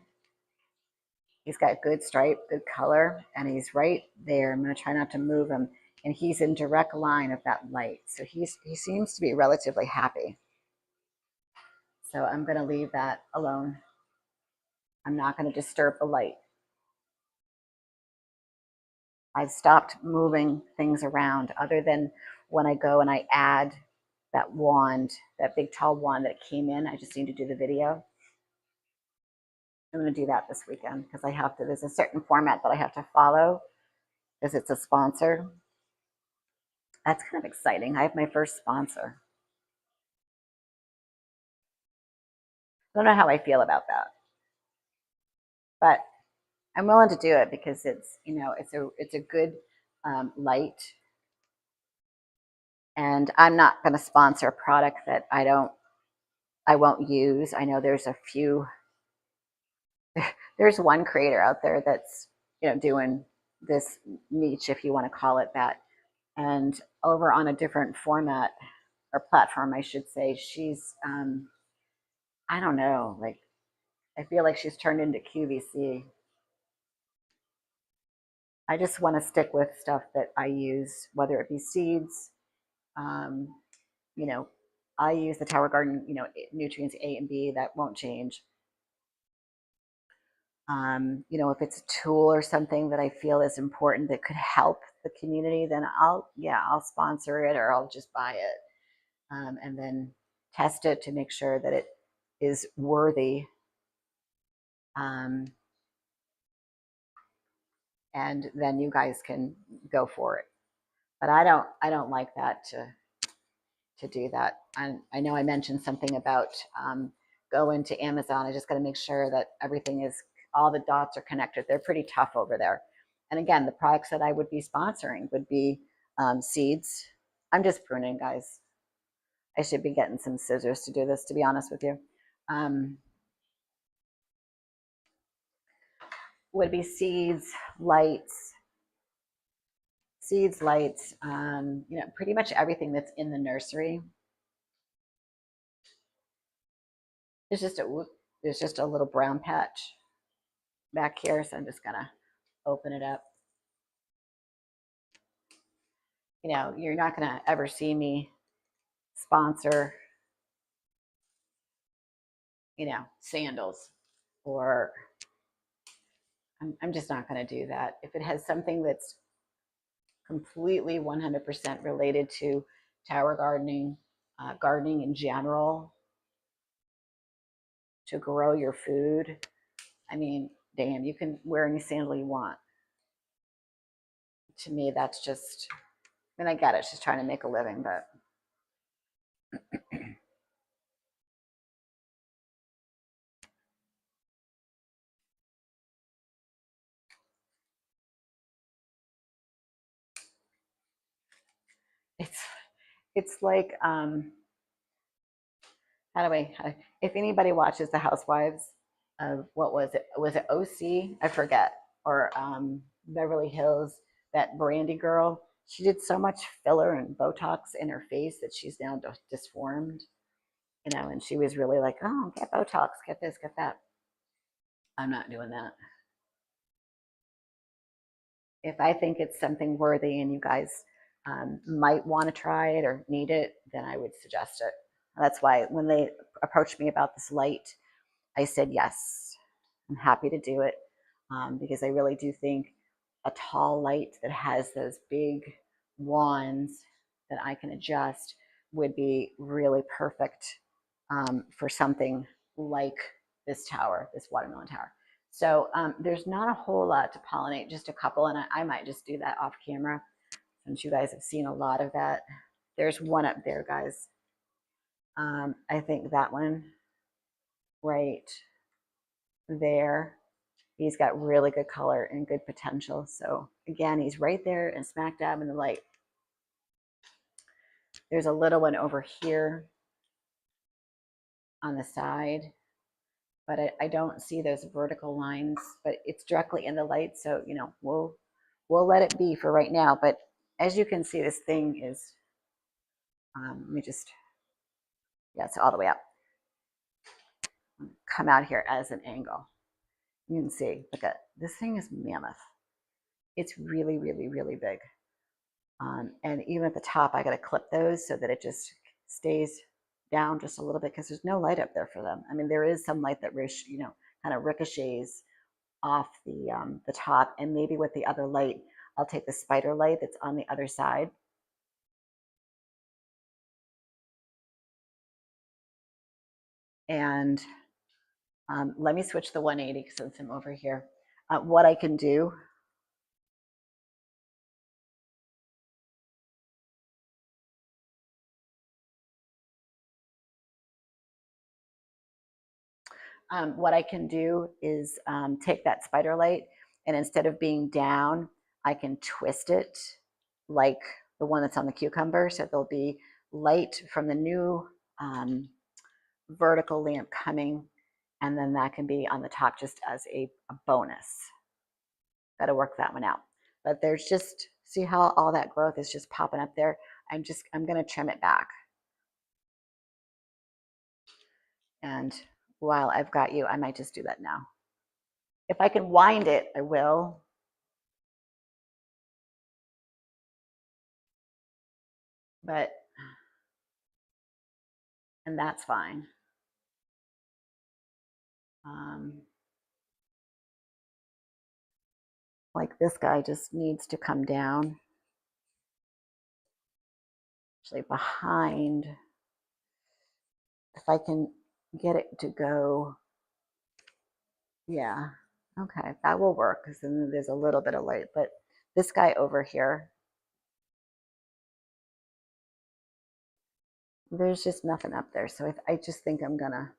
He's got good stripe, good color, and he's right there. I'm going to try not to move him. And he's in direct line of that light. So he seems to be relatively happy. So I'm going to leave that alone. I'm not going to disturb the light. I've stopped moving things around, other than when I go and I add that wand, that big tall wand that came in. I just need to do the video. I'm going to do that this weekend because I have to. There's a certain format that I have to follow because it's a sponsor. That's kind of exciting. I have my first sponsor. I don't know how I feel about that, but I'm willing to do it because it's, it's a good light, and I'm not going to sponsor a product that I won't use. I know there's a few. There's one creator out there that's doing this niche, if you want to call it that, and over on a different format or platform, I should say, she's I don't know, like I feel like she's turned into QVC. I just want to stick with stuff that I use, whether it be seeds. Um, you know, I use the Tower Garden, nutrients A and B, that won't change. If it's a tool or something that I feel is important that could help the community, then I'll sponsor it, or I'll just buy it, and then test it to make sure that it is worthy. Um, and then you guys can go for it. But I don't like that to do that. And I know I mentioned something about going to Amazon. I just got to make sure that everything is, all the dots are connected. They're pretty tough over there. And again, the products that I would be sponsoring would be seeds. I'm just pruning, guys. I should be getting some scissors to do this, to be honest with you. Would be lights, seeds, lights, pretty much everything that's in the nursery. There's just a little brown patch back here, so I'm just gonna open it up. You're not gonna ever see me sponsor, sandals, or I'm just not gonna do that. If it has something that's completely 100% related to tower gardening, gardening in general, to grow your food, I mean, damn, you can wear any sandal you want. To me, that's just, I mean, I get it. She's trying to make a living, but it's it's like how do I, if anybody watches the Housewives of, what was it? Was it OC? I forget. Or Beverly Hills, that Brandy girl. She did so much filler and Botox in her face that she's now disformed, and she was really like, oh, get Botox, get this, get that. I'm not doing that. If I think it's something worthy and you guys might want to try it or need it, then I would suggest it. That's why when they approached me about this light, I said yes. I'm happy to do it, because I really do think a tall light that has those big wands that I can adjust would be really perfect for something like this tower, this watermelon tower. So there's not a whole lot to pollinate, just a couple, and I might just do that off camera since you guys have seen a lot of that. There's one up there, guys. I think that one right there, he's got really good color and good potential. So again, he's right there and smack dab in the light. There's a little one over here on the side, but I don't see those vertical lines, but it's directly in the light. So, we'll let it be for right now. But as you can see, this thing is, let me just, yeah, it's all the way up. Come out here as an angle. You can see, look at this thing is mammoth. It's really, really, really big. And even at the top, I got to clip those so that it just stays down just a little bit, because there's no light up there for them. I mean, there is some light that kind of ricochets off the top, and maybe with the other light, I'll take the spider light that's on the other side. And let me switch the 180 since I'm over here. What I can do, is take that spider light And instead of being down, I can twist it like the one that's on the cucumber. So there'll be light from the new vertical lamp coming, and then that can be on the top just as a bonus. Gotta work that one out. But there's just, see how all that growth is just popping up there? I'm gonna trim it back. And while I've got you, I might just do that now. If I can wind it, I will. But, and that's fine. Like this guy just needs to come down. Actually behind, if I can get it to go, yeah, okay, that will work because then there's a little bit of light. But this guy over here, there's just nothing up there. So I just think I'm gonna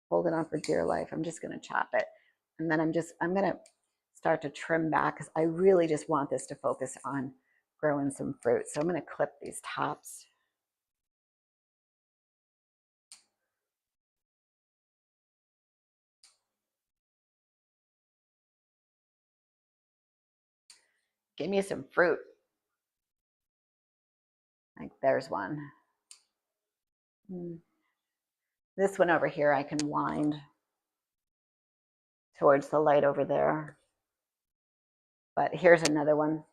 hold it on for dear life. I'm just gonna chop it. And then I'm gonna start to trim back because I really just want this to focus on growing some fruit. So I'm gonna clip these tops. Give me some fruit. Like there's one. This one over here I can wind towards the light over there. But here's another one.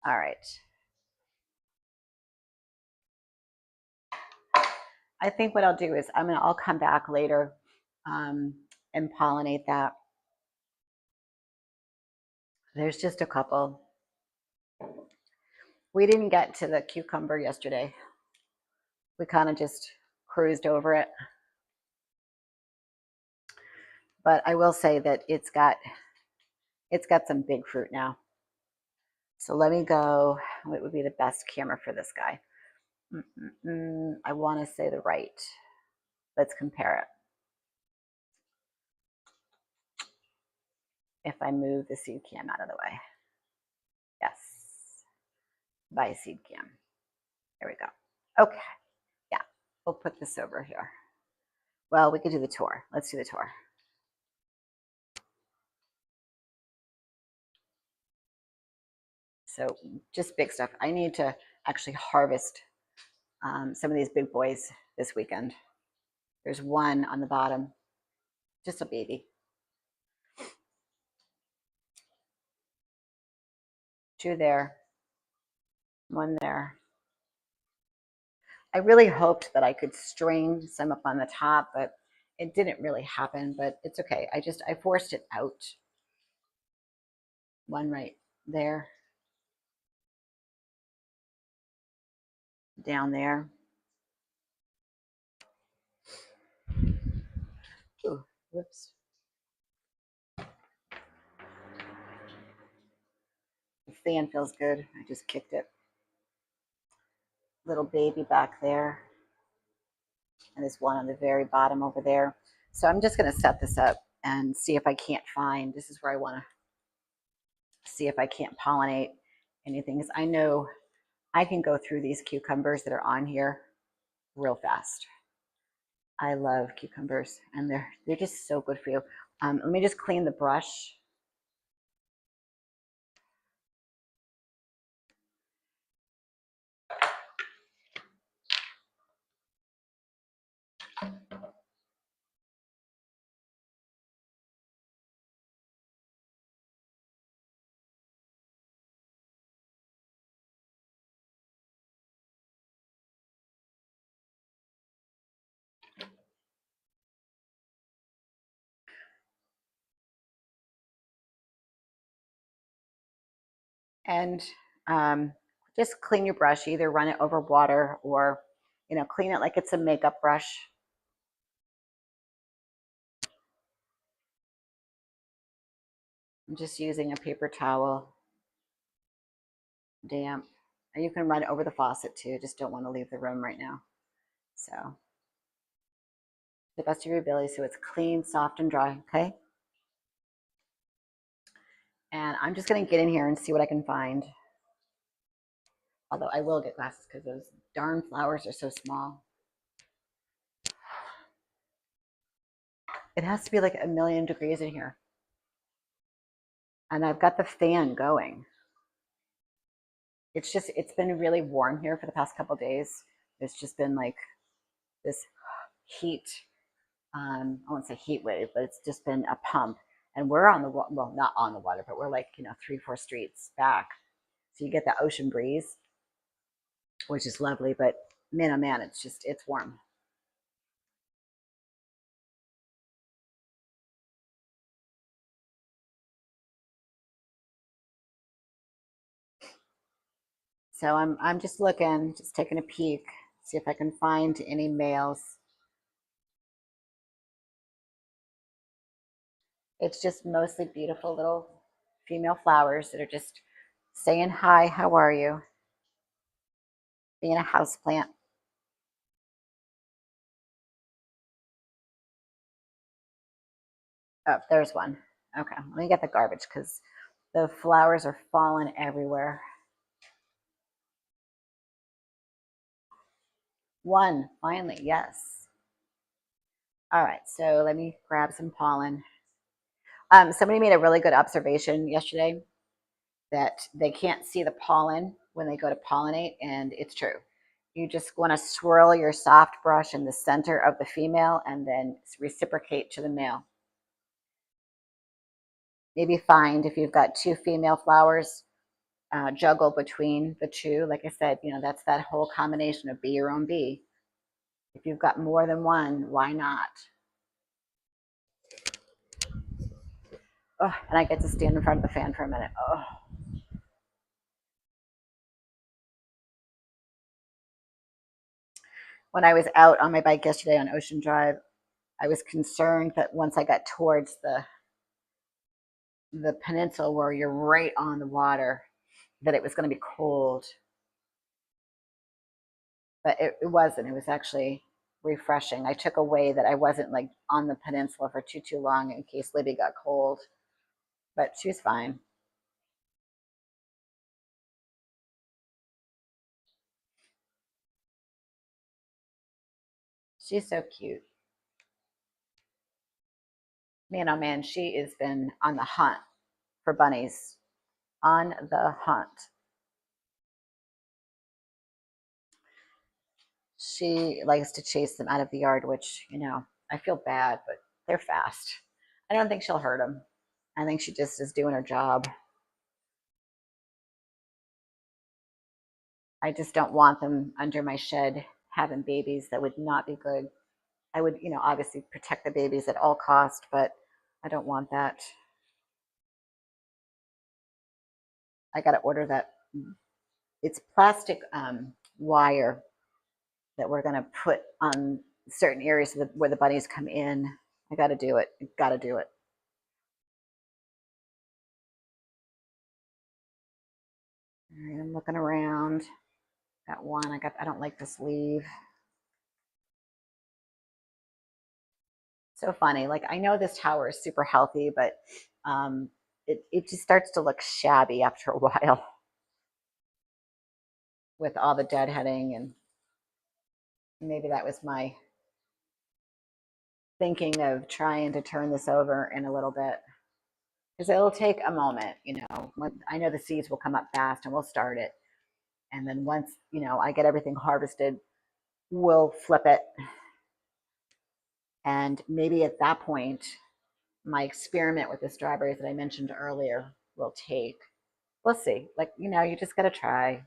All right. I think what I'll do is I'll come back later and pollinate that. There's just a couple. We didn't get to the cucumber yesterday. We kind of just cruised over it. But I will say that it's got some big fruit now. So let me go. What would be the best camera for this guy? I want to say the right. Let's compare it. If I move the seed cam out of the way. Yes. By seed cam. There we go. Okay. Yeah. We'll put this over here. Well, we could do the tour. Let's do the tour. So just big stuff. I need to actually harvest some of these big boys this weekend. There's one on the bottom, just a baby. Two there, one there. I really hoped that I could string some up on the top, but it didn't really happen, but it's okay. I forced it out. One right there. Down there. Ooh, whoops. The fan feels good. I just kicked it. Little baby back there. And there's one on the very bottom over there. So I'm just going to set this up and see if I can't find, this is where I want to see if I can't pollinate anything. Because I know I can go through these cucumbers that are on here real fast. I love cucumbers and they're just so good for you. Let me just clean the brush. And just clean your brush, either run it over water or, clean it like it's a makeup brush. I'm just using a paper towel, damp. And you can run over the faucet too. Just don't want to leave the room right now. So, the best of your ability so it's clean, soft, and dry, okay? And I'm just going to get in here and see what I can find. Although I will get glasses because those darn flowers are so small. It has to be like 1,000,000 degrees in here. And I've got the fan going. It's been really warm here for the past couple of days. It's just been like this heat. I won't say heat wave, but it's just been a pump. And we're on the, well, not on the water, but we're like, 3, 4 streets back. So you get the ocean breeze, which is lovely, but man, oh man, it's warm. So I'm just looking, just taking a peek, see if I can find any males. It's just mostly beautiful little female flowers that are just saying hi, how are you? Being a house plant. Oh, there's one. Okay, let me get the garbage because the flowers are falling everywhere. One, finally, yes. All right, so let me grab some pollen. Somebody made a really good observation yesterday that they can't see the pollen when they go to pollinate, and it's true. You just want to swirl your soft brush in the center of the female and then reciprocate to the male. Maybe find if you've got two female flowers, juggle between the two. Like I said, that's that whole combination of be your own bee. If you've got more than one, why not? Oh, and I get to stand in front of the fan for a minute. Oh. When I was out on my bike yesterday on Ocean Drive, I was concerned that once I got towards the peninsula where you're right on the water, that it was going to be cold. But it wasn't. It was actually refreshing. I took away that I wasn't like on the peninsula for too long in case Libby got cold. But she was fine. She's so cute. Man, oh man, she has been on the hunt for bunnies. On the hunt. She likes to chase them out of the yard, which, I feel bad, but they're fast. I don't think she'll hurt them. I think she just is doing her job. I just don't want them under my shed having babies. That would not be good. I would, obviously protect the babies at all cost, but I don't want that. I got to order that. It's plastic wire that we're going to put on certain areas where the bunnies come in. I got to do it. Got to do it. All right, I'm looking around. Got one. I don't like this leaf. So funny. Like I know this tower is super healthy, but it just starts to look shabby after a while with all the deadheading, and maybe that was my thinking of trying to turn this over in a little bit because it'll take a moment. I know the seeds will come up fast and we'll start it, and then once I get everything harvested, we'll flip it, and maybe at that point my experiment with the strawberries that I mentioned earlier will take. We'll see. Like, you just got to try.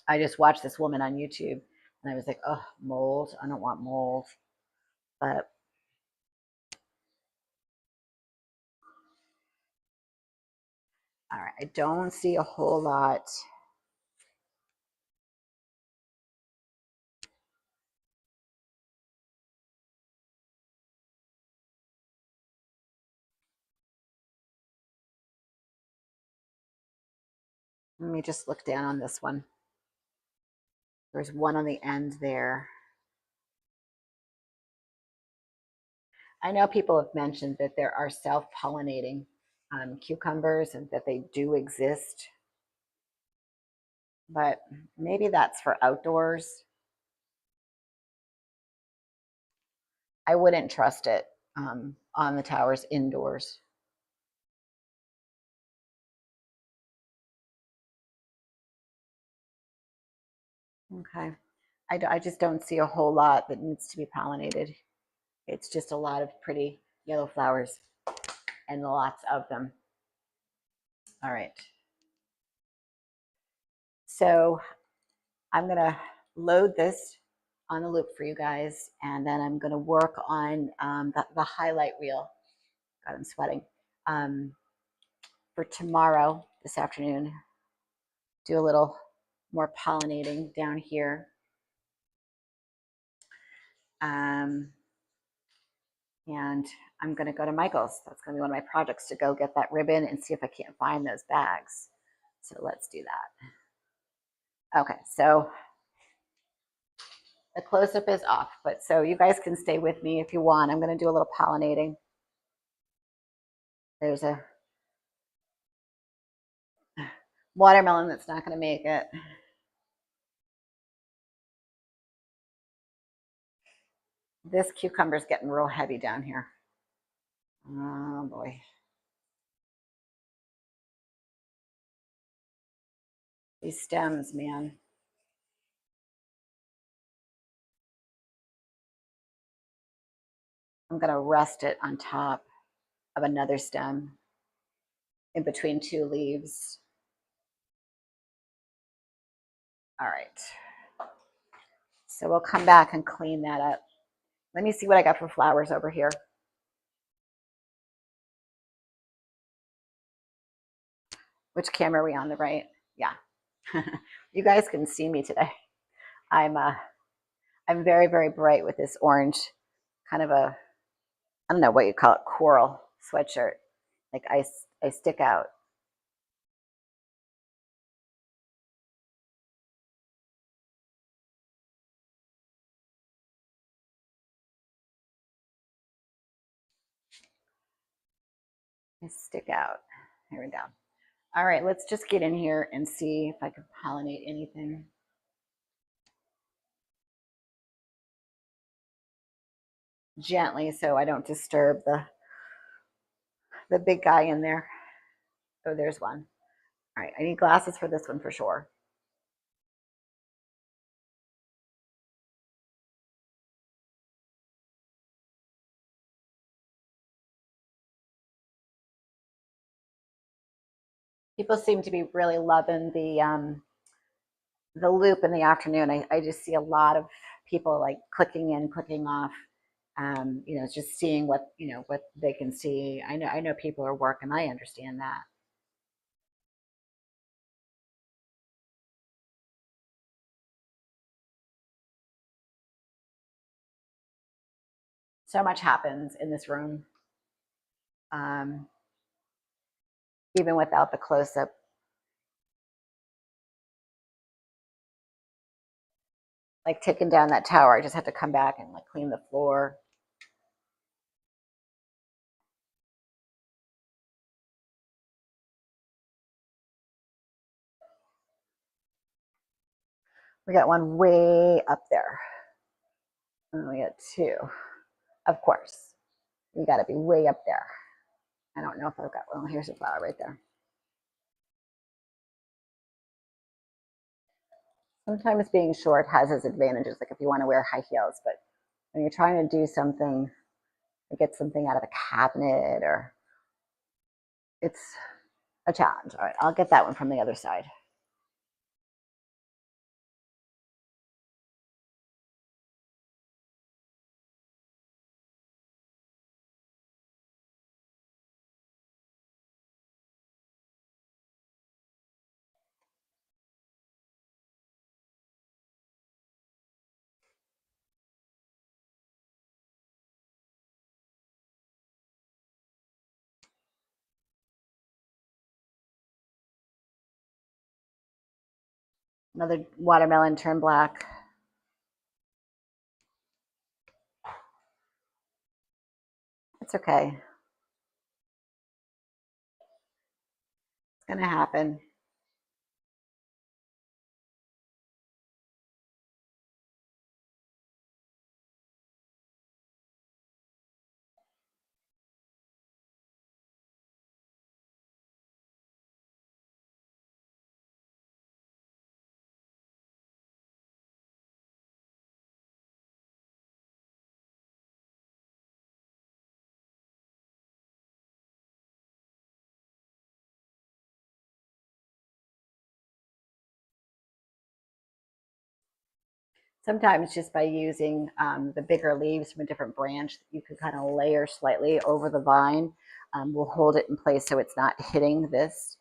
I just watched this woman on YouTube and I was like, oh, mold. I don't want mold. But all right, I don't see a whole lot. Let me just look down on this one. There's one on the end there. I know people have mentioned that there are self-pollinating cucumbers and that they do exist, but maybe that's for outdoors. I wouldn't trust it on the towers indoors. Okay. I just don't see a whole lot that needs to be pollinated. It's just a lot of pretty yellow flowers and lots of them. All right. So I'm going to load this on the loop for you guys, and then I'm going to work on the highlight reel. God, I'm sweating. For tomorrow, this afternoon, do a little more pollinating down here. And I'm going to go to Michael's. That's going to be one of my projects, to go get that ribbon and see if I can't find those bags. So let's do that. Okay, so the close-up is off, but so you guys can stay with me if you want. I'm going to do a little pollinating. There's a watermelon that's not going to make it. This cucumber's getting real heavy down here. Oh boy. These stems, man. I'm going to rest it on top of another stem in between two leaves. All right. So we'll come back and clean that up. Let me see what I got for flowers over here. Which camera are we on? The right? Yeah. You guys can see me today. I'm very, very bright with this orange, kind of a, I don't know what you call it, coral sweatshirt. Like I stick out. I stick out. Here we go. All right, let's just get in here and see if I can pollinate anything. Gently, so I don't disturb the big guy in there. Oh, there's one. All right, I need glasses for this one for sure. People seem to be really loving the loop in the afternoon. I just see a lot of people like clicking in, clicking off. You know, just seeing what, you know, what they can see. I know people are working. I understand that. So much happens in this room, um, even without the close up. Like taking down that tower, I just have to come back and like clean the floor. We got one way up there. And we got two. Of course, we got to be way up there. I don't know if I've got, well, here's a flower right there. Sometimes being short has its advantages, like if you want to wear high heels, but when you're trying to do something, get something out of a cabinet, or it's a challenge. All right, I'll get that one from the other side. Another watermelon turned black. It's okay. It's going to happen. Sometimes just by using the bigger leaves from a different branch, you could kind of layer slightly over the vine. Will hold it in place so it's not hitting this.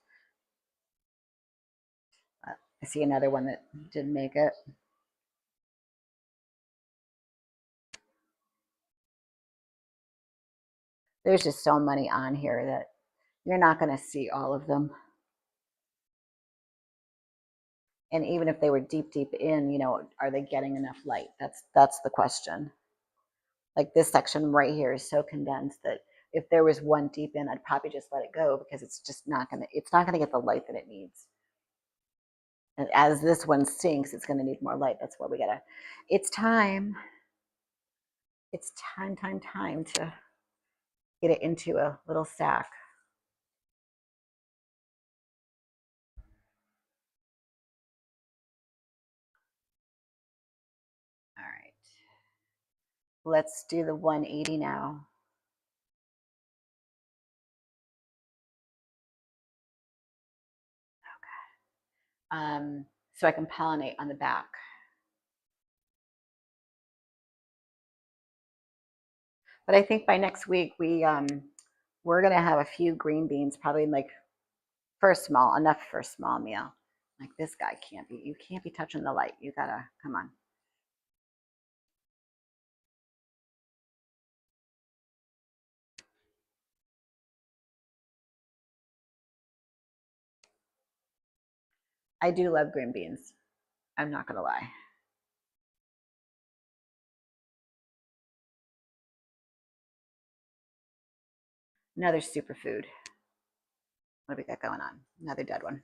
I see another one that didn't make it. There's just so many on here that you're not going to see all of them. And even if they were deep in, you know, are they getting enough light? That's the question. Like this section right here is so condensed that if there was one deep in, I'd probably just let it go because it's not gonna get the light that it needs. And as this one sinks, it's gonna need more light. That's why we gotta, it's time. It's time to get it into a little sack. All right. Let's do the 180 now. So I can pollinate on the back. But I think by next week we're gonna have a few green beans, probably like enough for a small meal. Like this guy you can't be touching the light. You gotta come on. I do love green beans. I'm not gonna lie. Another superfood. What do we got going on? Another dead one.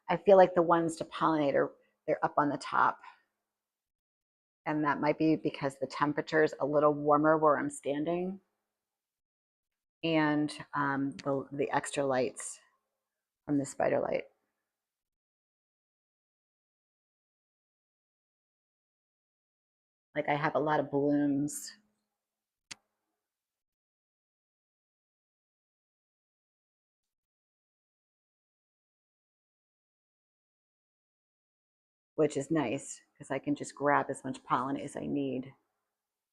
I feel like the ones to pollinate they're up on the top. And that might be because the temperature is a little warmer where I'm standing. And the extra lights from the spider light. Like I have a lot of blooms. Which is nice because I can just grab as much pollen as I need.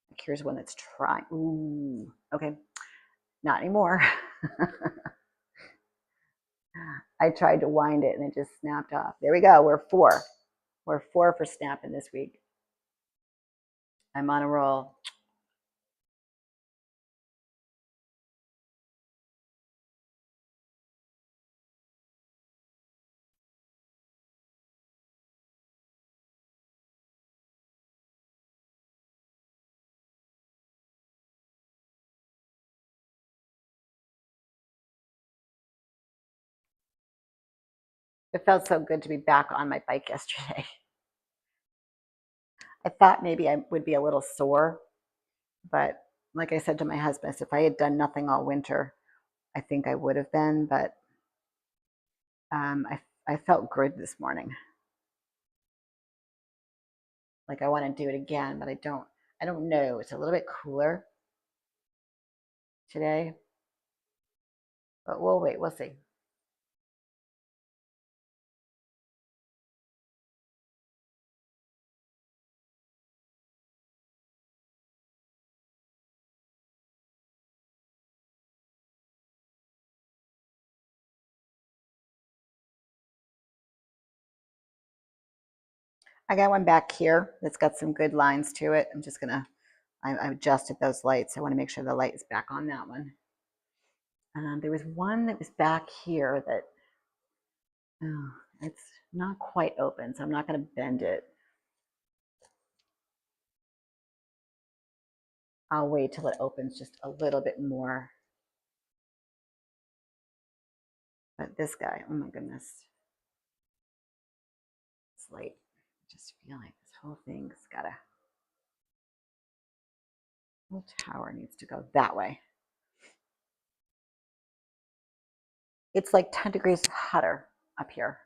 Like here's one that's trying. Ooh, okay, not anymore. I tried to wind it and it just snapped off. There we go. We're 4. We're 4 for snapping this week. I'm on a roll. It felt so good to be back on my bike yesterday. I thought maybe I would be a little sore, but like I said to my husband, if I had done nothing all winter, I think I would have been. But I felt good this morning. Like I want to do it again, but I don't. I don't know. It's a little bit cooler today, but we'll wait. We'll see. I got one back here that's got some good lines to it. I'm just gonna, I adjusted those lights. I want to make sure the light is back on that one. There was one that was back here that, oh, it's not quite open, so I'm not going to bend it. I'll wait till it opens just a little bit more. But this guy, oh my goodness. This light, I just feel like this whole thing's got a, whole tower needs to go that way. It's like 10 degrees hotter up here.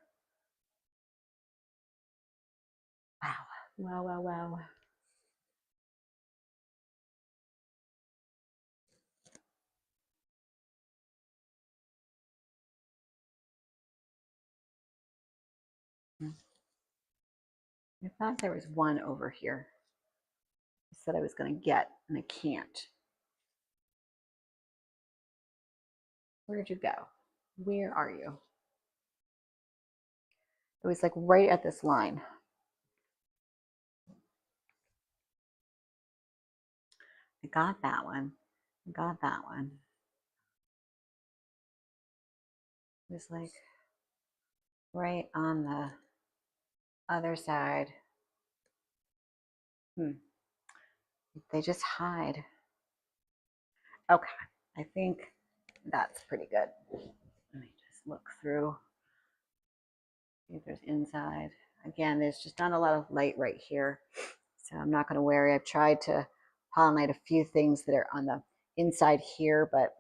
Wow, wow, wow, wow. I thought there was one over here. I said I was going to get, and I can't. Where'd you go? Where are you? It was like right at this line. I got that one. I got that one. It was like right on the other side. They just hide. Okay, I think that's pretty good. Let me just look through. See if there's inside. Again, there's just not a lot of light right here, so I'm not going to worry. I've tried to pollinate a few things that are on the inside here, but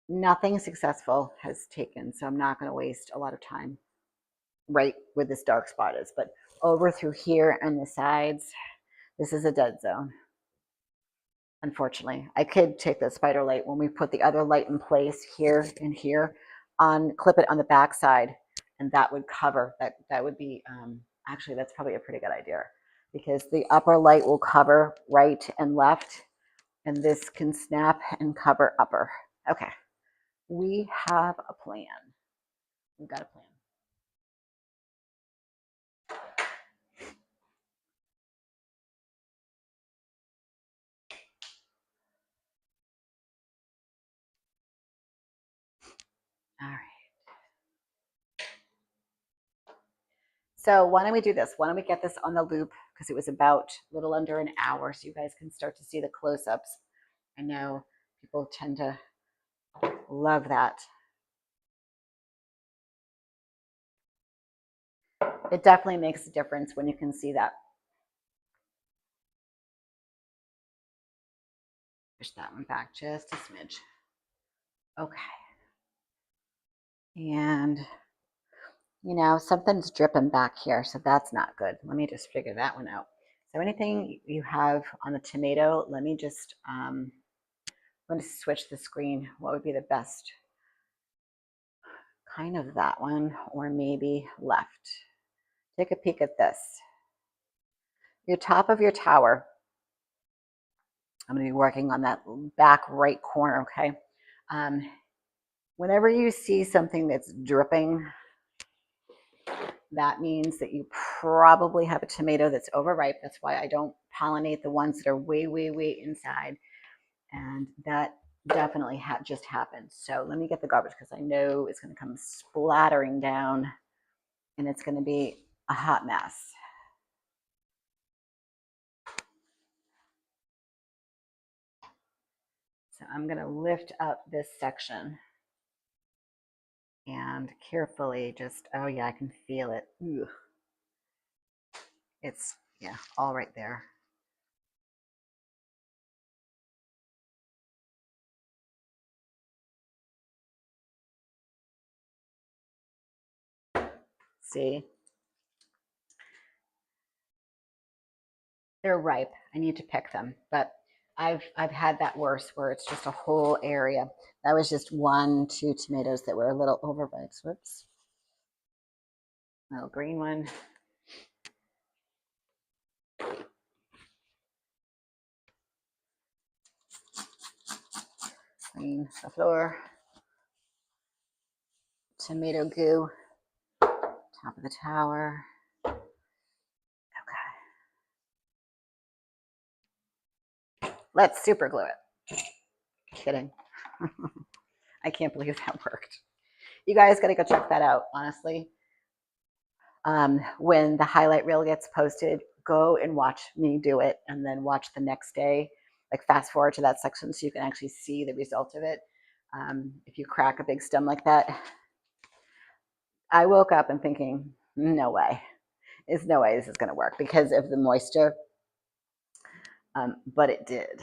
nothing successful has taken, so I'm not going to waste a lot of time right where this dark spot is. But over through here and the sides, this is a dead zone. Unfortunately, I could take the spider light when we put the other light in place here and here, clip it on the back side, and that would cover that. That would be actually, that's probably a pretty good idea, because the upper light will cover right and left, and this can snap and cover upper. Okay, we have a plan. We've got a plan. All right. So why don't we do this? Why don't we get this on the loop, because it was about a little under an hour, so you guys can start to see the close-ups. I know people tend to love that. It definitely makes a difference when you can see that. Push that one back just a smidge. Okay. And, you know, something's dripping back here, so that's not good. Let me just figure that one out. So anything you have on the tomato, let me just, I'm going to switch the screen. What would be the best? Kind of that one, or maybe left. Take a peek at this. Your top of your tower, I'm going to be working on that back right corner, okay? Whenever you see something that's dripping, that means that you probably have a tomato that's overripe. That's why I don't pollinate the ones that are way, way, way inside. And that definitely just happened. So let me get the garbage, because I know it's going to come splattering down and it's going to be a hot mess. So I'm going to lift up this section and carefully just, oh yeah, I can feel it. Ooh. It's, yeah, all right there. See? They're ripe. I need to pick them, but I've had that worse, where it's just a whole area. That was just 1, 2 tomatoes that were a little overripe. Whoops. Little green one. Clean the floor. Tomato goo. Top of the tower. Let's super glue it. Kidding. I can't believe that worked. You guys got to go check that out, honestly. When the highlight reel gets posted, go and watch me do it and then watch the next day. Like fast forward to that section so you can actually see the result of it. If you crack a big stem like that, I woke up and thinking, no way. There's no way this is going to work because of the moisture. But it did.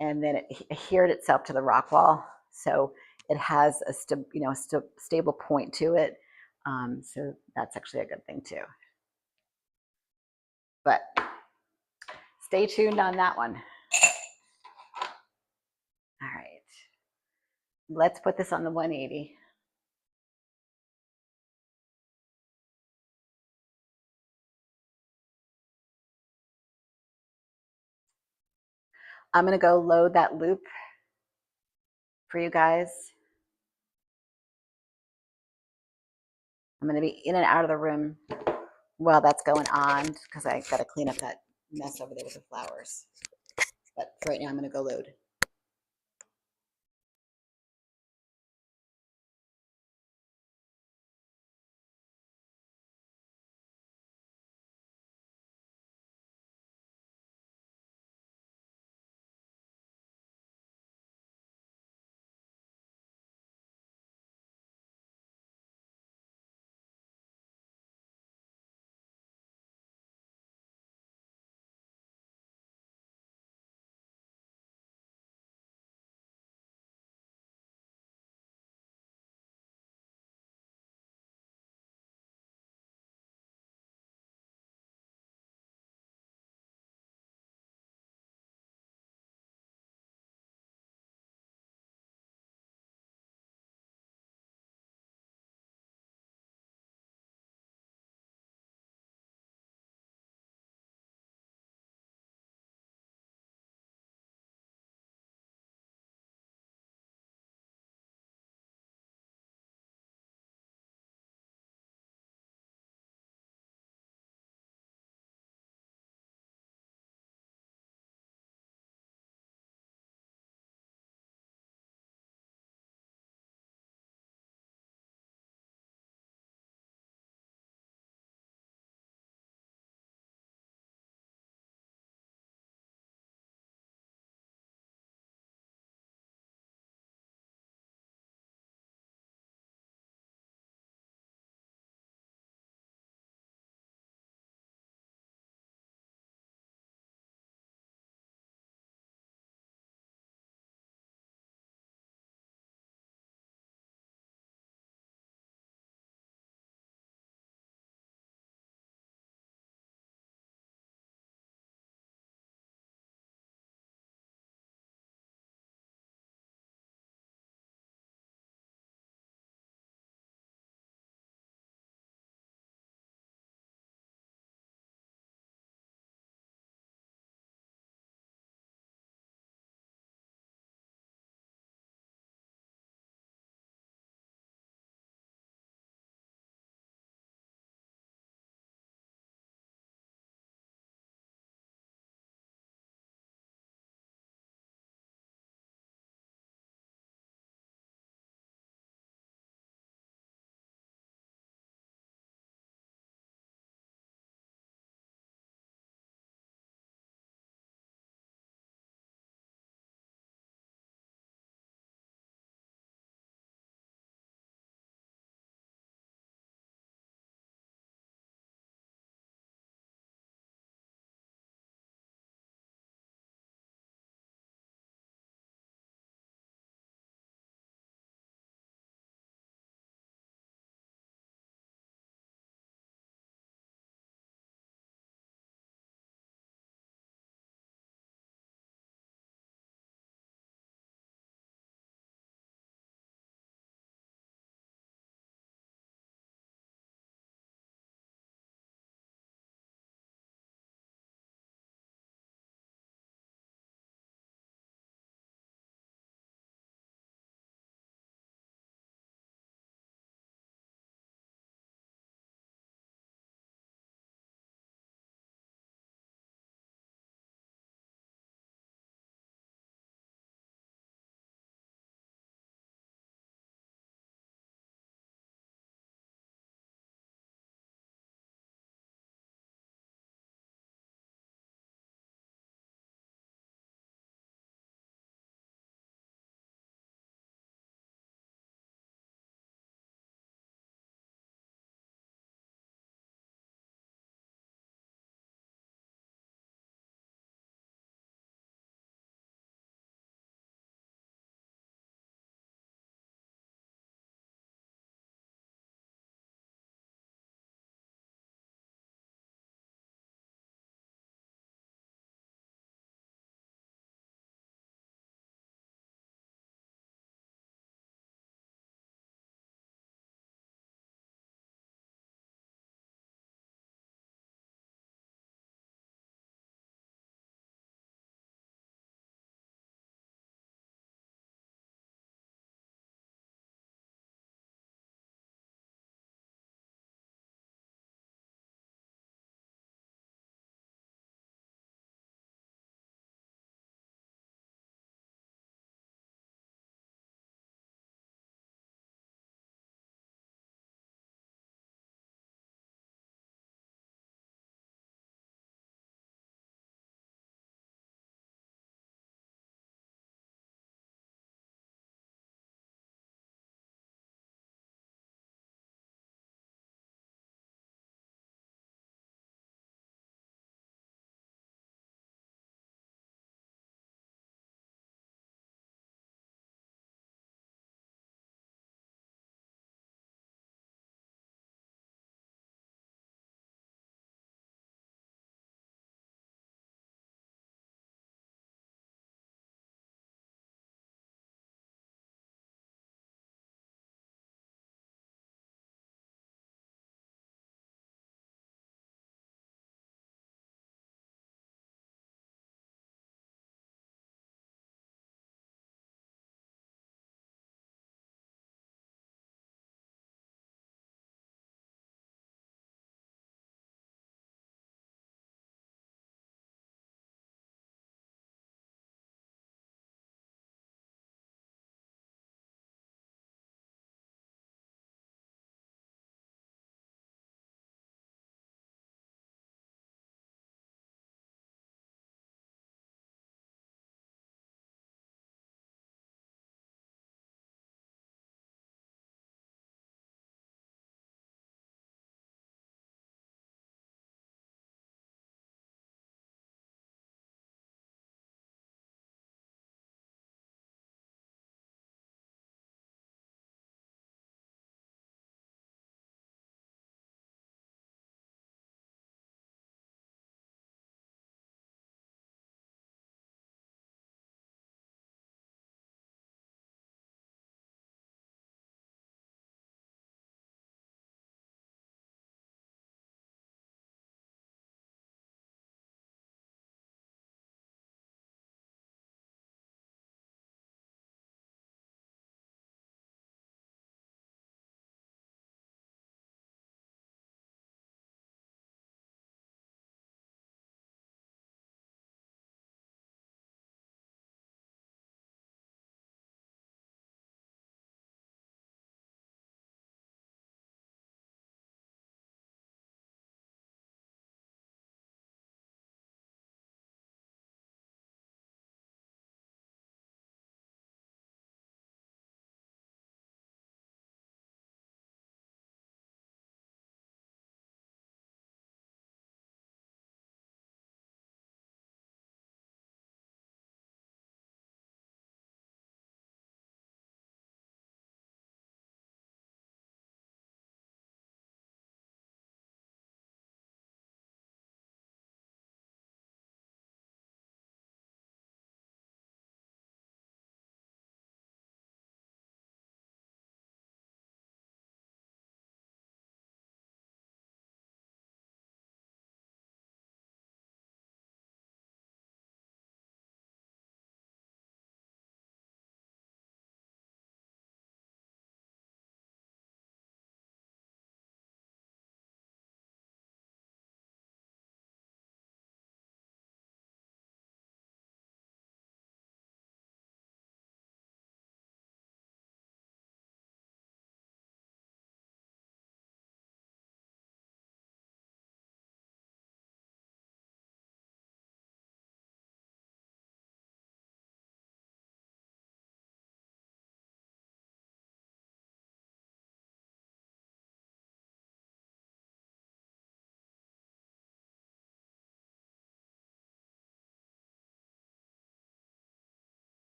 And then it adhered itself to the rock wall. So it has a stable point to it. So that's actually a good thing too. But stay tuned on that one. All right. Let's put this on the 180. I'm going to go load that loop for you guys. I'm going to be in and out of the room while that's going on because I got to clean up that mess over there with the flowers. But for right now, I'm going to go load.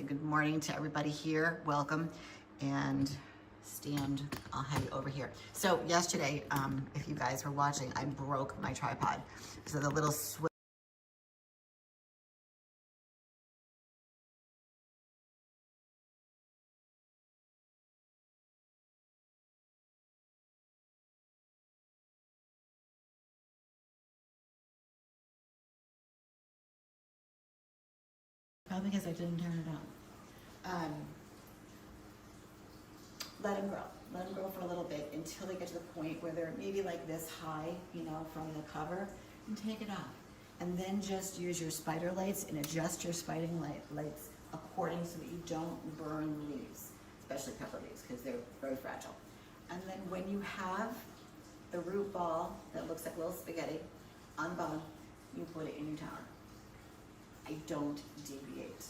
good morning to everybody here. Welcome. And I'll have you over here. So yesterday, if you guys were watching, I broke my tripod. So the little probably because I didn't turn it on. Let them grow. Let them grow for a little bit until they get to the point where they're maybe like this high, you know, from the cover, and take it off. And then just use your spider lights and adjust your spider lights according so that you don't burn leaves, especially pepper leaves, because they're very fragile. And then when you have the root ball that looks like a little spaghetti on the bottom, you put it in your tower. I don't deviate.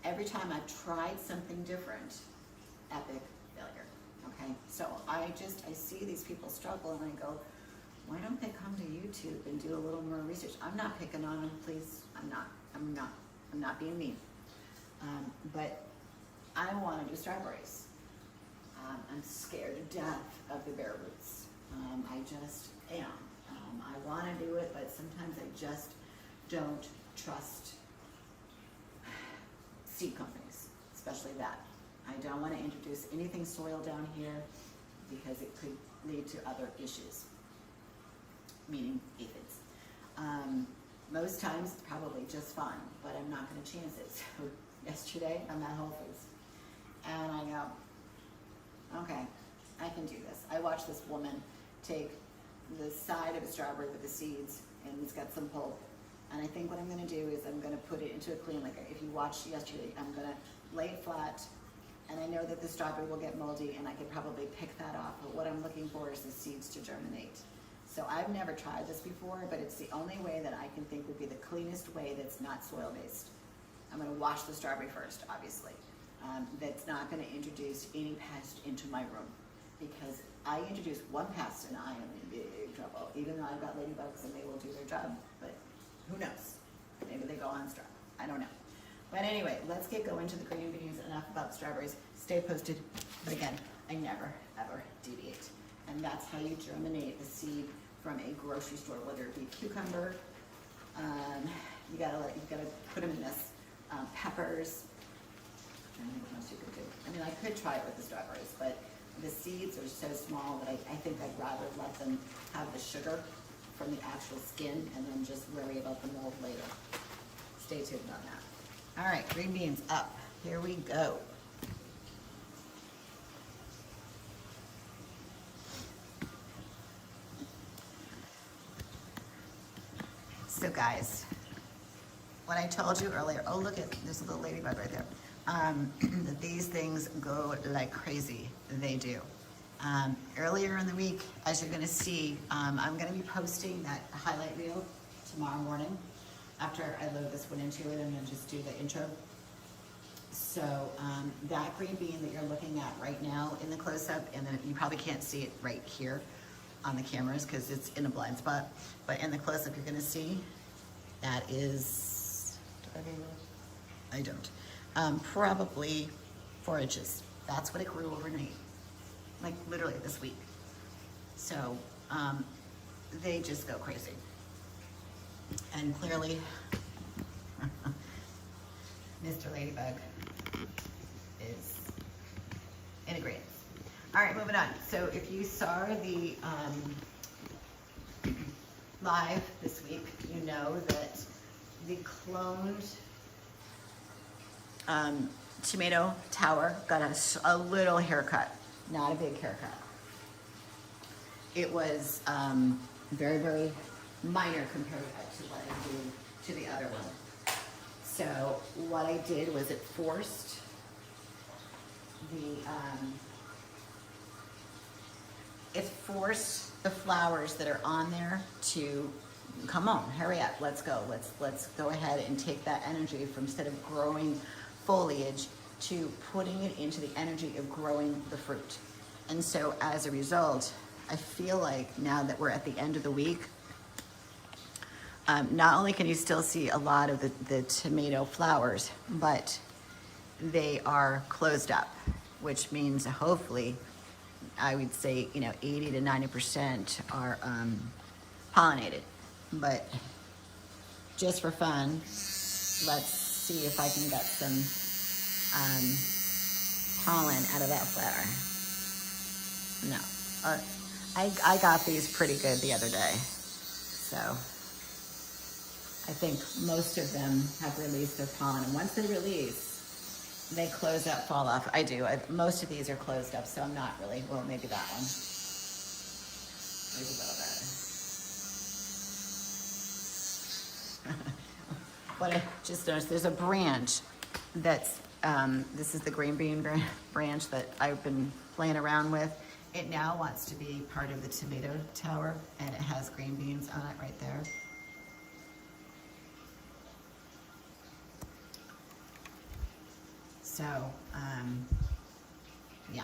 Every time I've tried something different, epic failure. Okay, so I see these people struggle and I go, why don't they come to YouTube and do a little more research? I'm not picking on them, please. I'm not being mean. But I want to do strawberries. I'm scared to death of the bare roots. I just am. I want to do it, but sometimes I just don't trust seed companies, especially that. I don't want to introduce anything soil down here because it could lead to other issues, meaning aphids. Most times it's probably just fine, but I'm not going to chance it. So yesterday I'm at Whole Foods and I go, okay, I can do this. I watched this woman take the side of a strawberry with the seeds and it's got some pulp. And I think what I'm going to do is I'm going to put it into a clean, like if you watched yesterday, I'm going to lay it flat. And I know that the strawberry will get moldy and I could probably pick that off, but what I'm looking for is the seeds to germinate. So I've never tried this before, but it's the only way that I can think would be the cleanest way that's not soil-based. I'm gonna wash the strawberry first, obviously. That's not gonna introduce any pest into my room because I introduce one pest and I am in big trouble, even though I've got ladybugs and they will do their job, but who knows? Maybe they go on straw, I don't know. But anyway, let's get going to the green beans. Enough about strawberries. Stay posted. But again, I never, ever deviate. And that's how you germinate a seed from a grocery store, whether it be cucumber. You gotta put them in this. Peppers. I don't know what else you could do. I mean, I could try it with the strawberries, but the seeds are so small that I think I'd rather let them have the sugar from the actual skin and then just worry about the mold later. Stay tuned on that. All right, green beans up. Here we go. So guys, what I told you earlier, oh look at, there's a little ladybug right there. That these things go like crazy. They do. Earlier in the week, as you're gonna see, I'm gonna be posting that highlight reel tomorrow morning. After I load this one into it and then just do the intro. So that green bean that you're looking at right now in the close-up, and then you probably can't see it right here on the cameras because it's in a blind spot, but in the close-up you're gonna see that is, I don't, probably 4 inches. That's what it grew overnight, like literally this week. So they just go crazy. And clearly, Mr. Ladybug is in agreement. All right, moving on. So if you saw the live this week, you know that the cloned tomato tower got a little haircut, not a big haircut. It was very, very minor compared to what I do to the other one. So what I did was it forced the flowers that are on there to come on, hurry up, let's go. Let's go ahead and take that energy from, instead of growing foliage, to putting it into the energy of growing the fruit. And so as a result, I feel like now that we're at the end of the week, not only can you still see a lot of the tomato flowers, but they are closed up, which means hopefully, I would say, 80 to 90% are pollinated. But just for fun, let's see if I can get some pollen out of that flower. No, I got these pretty good the other day, so I think most of them have released their pollen, and once they release, they close up, fall off. I do. Most of these are closed up, so I'm not really. Well, maybe that one. Maybe a little bit. But I just noticed there's a branch that's, this is the green bean branch that I've been playing around with. It now wants to be part of the tomato tower, and it has green beans on it right there. So, yeah,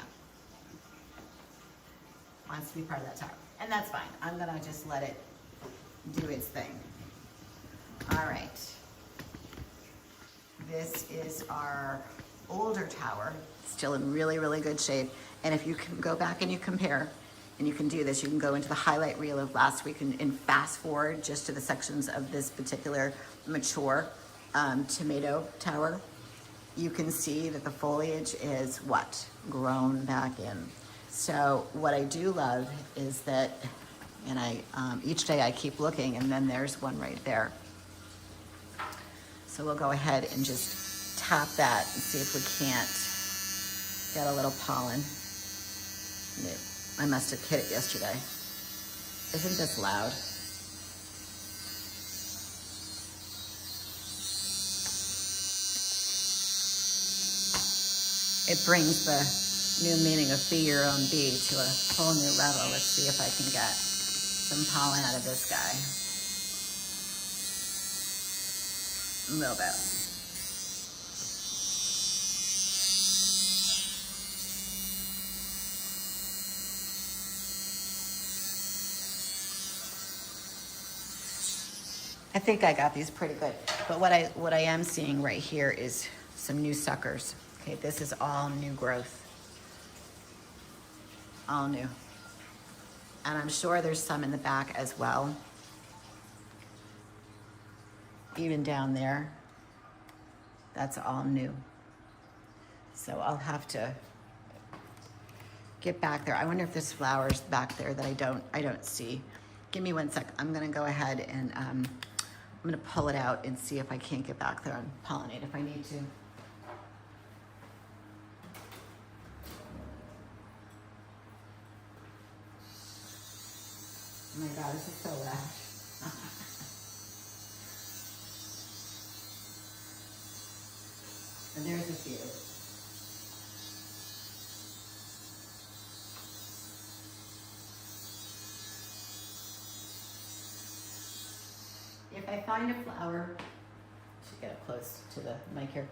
wants to be part of that tower, and that's fine. I'm gonna just let it do its thing. All right. This is our older tower, still in really, really good shape. And if you can go back and you compare, and you can do this, you can go into the highlight reel of last week and fast forward just to the sections of this particular mature tomato tower. You can see that the foliage is what? Grown back in. So what I do love is that, and each day I keep looking, and then there's one right there. So we'll go ahead and just tap that and see if we can't get a little pollen. I must have hit it yesterday. Isn't this loud? It brings the new meaning of be your own bee to a whole new level. Let's see if I can get some pollen out of this guy. A little bit. I think I got these pretty good. But what I am seeing right here is some new suckers. Okay, this is all new growth. All new. And I'm sure there's some in the back as well. Even down there. That's all new. So I'll have to get back there. I wonder if there's flowers back there that I don't see. Give me 1 sec. I'm gonna go ahead and I'm gonna pull it out and see if I can't get back there and pollinate if I need to. Oh my God, this is so loud. And there's a few. If I find a flower, I should get up close to the mic here.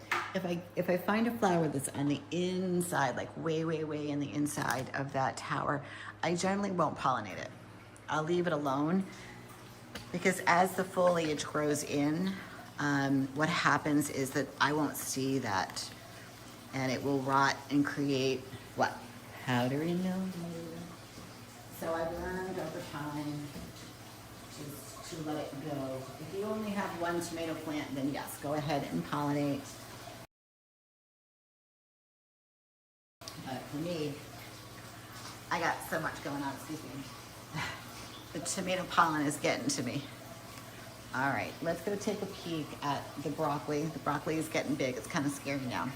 If I find a flower that's on the inside, like way in the inside of that tower, I generally won't pollinate it. I'll leave it alone because as the foliage grows in, what happens is that I won't see that, and it will rot and create what? Powdery mildew. So I've learned over time to let it go. If you only have one tomato plant, then yes, go ahead and pollinate. But for me, I got so much going on, excuse me. The tomato pollen is getting to me. All right, let's go take a peek at the broccoli. The broccoli is getting big. It's kind of scary now.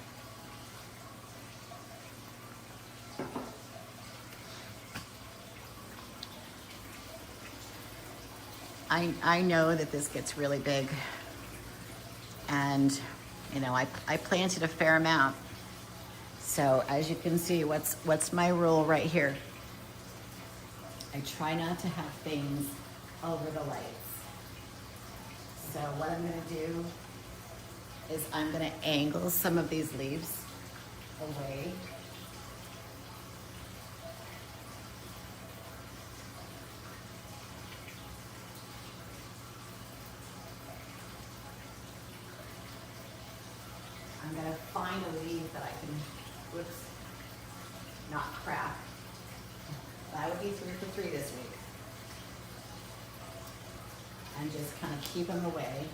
I know that this gets really big, and you know I planted a fair amount. So as you can see, what's my rule right here? I try not to have things over the lights. So what I'm gonna do is I'm gonna angle some of these leaves away. I'm gonna find find a leaf that I can, whoops, not crack. That would be 3 for 3 this week. And just kind of keep them away.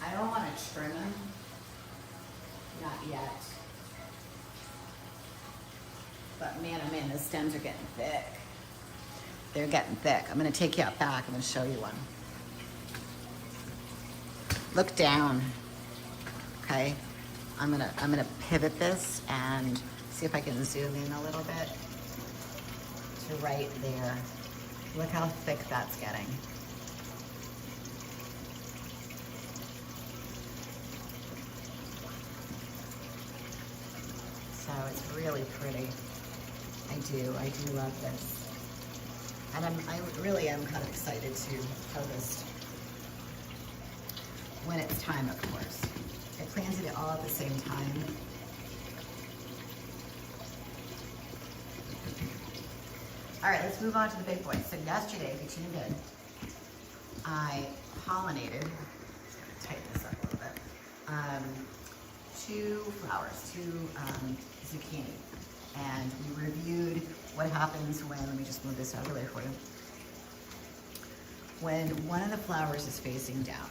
I don't want to trim them, not yet. But man, oh man, the stems are getting thick. They're getting thick. I'm gonna take you out back. I'm gonna show you one. Look down, okay? I'm gonna pivot this and see if I can zoom in a little bit to right there. Look how thick that's getting. So it's really pretty. I do love this. And I really am kind of excited to harvest when it's time, of course. I planted it all at the same time. All right, let's move on to the big boys. So yesterday, if you tuned in, I pollinated, tighten this up a little bit, 2 flowers, 2 zucchini. And we reviewed what happens when, let me just move this out of the way for you. When one of the flowers is facing down,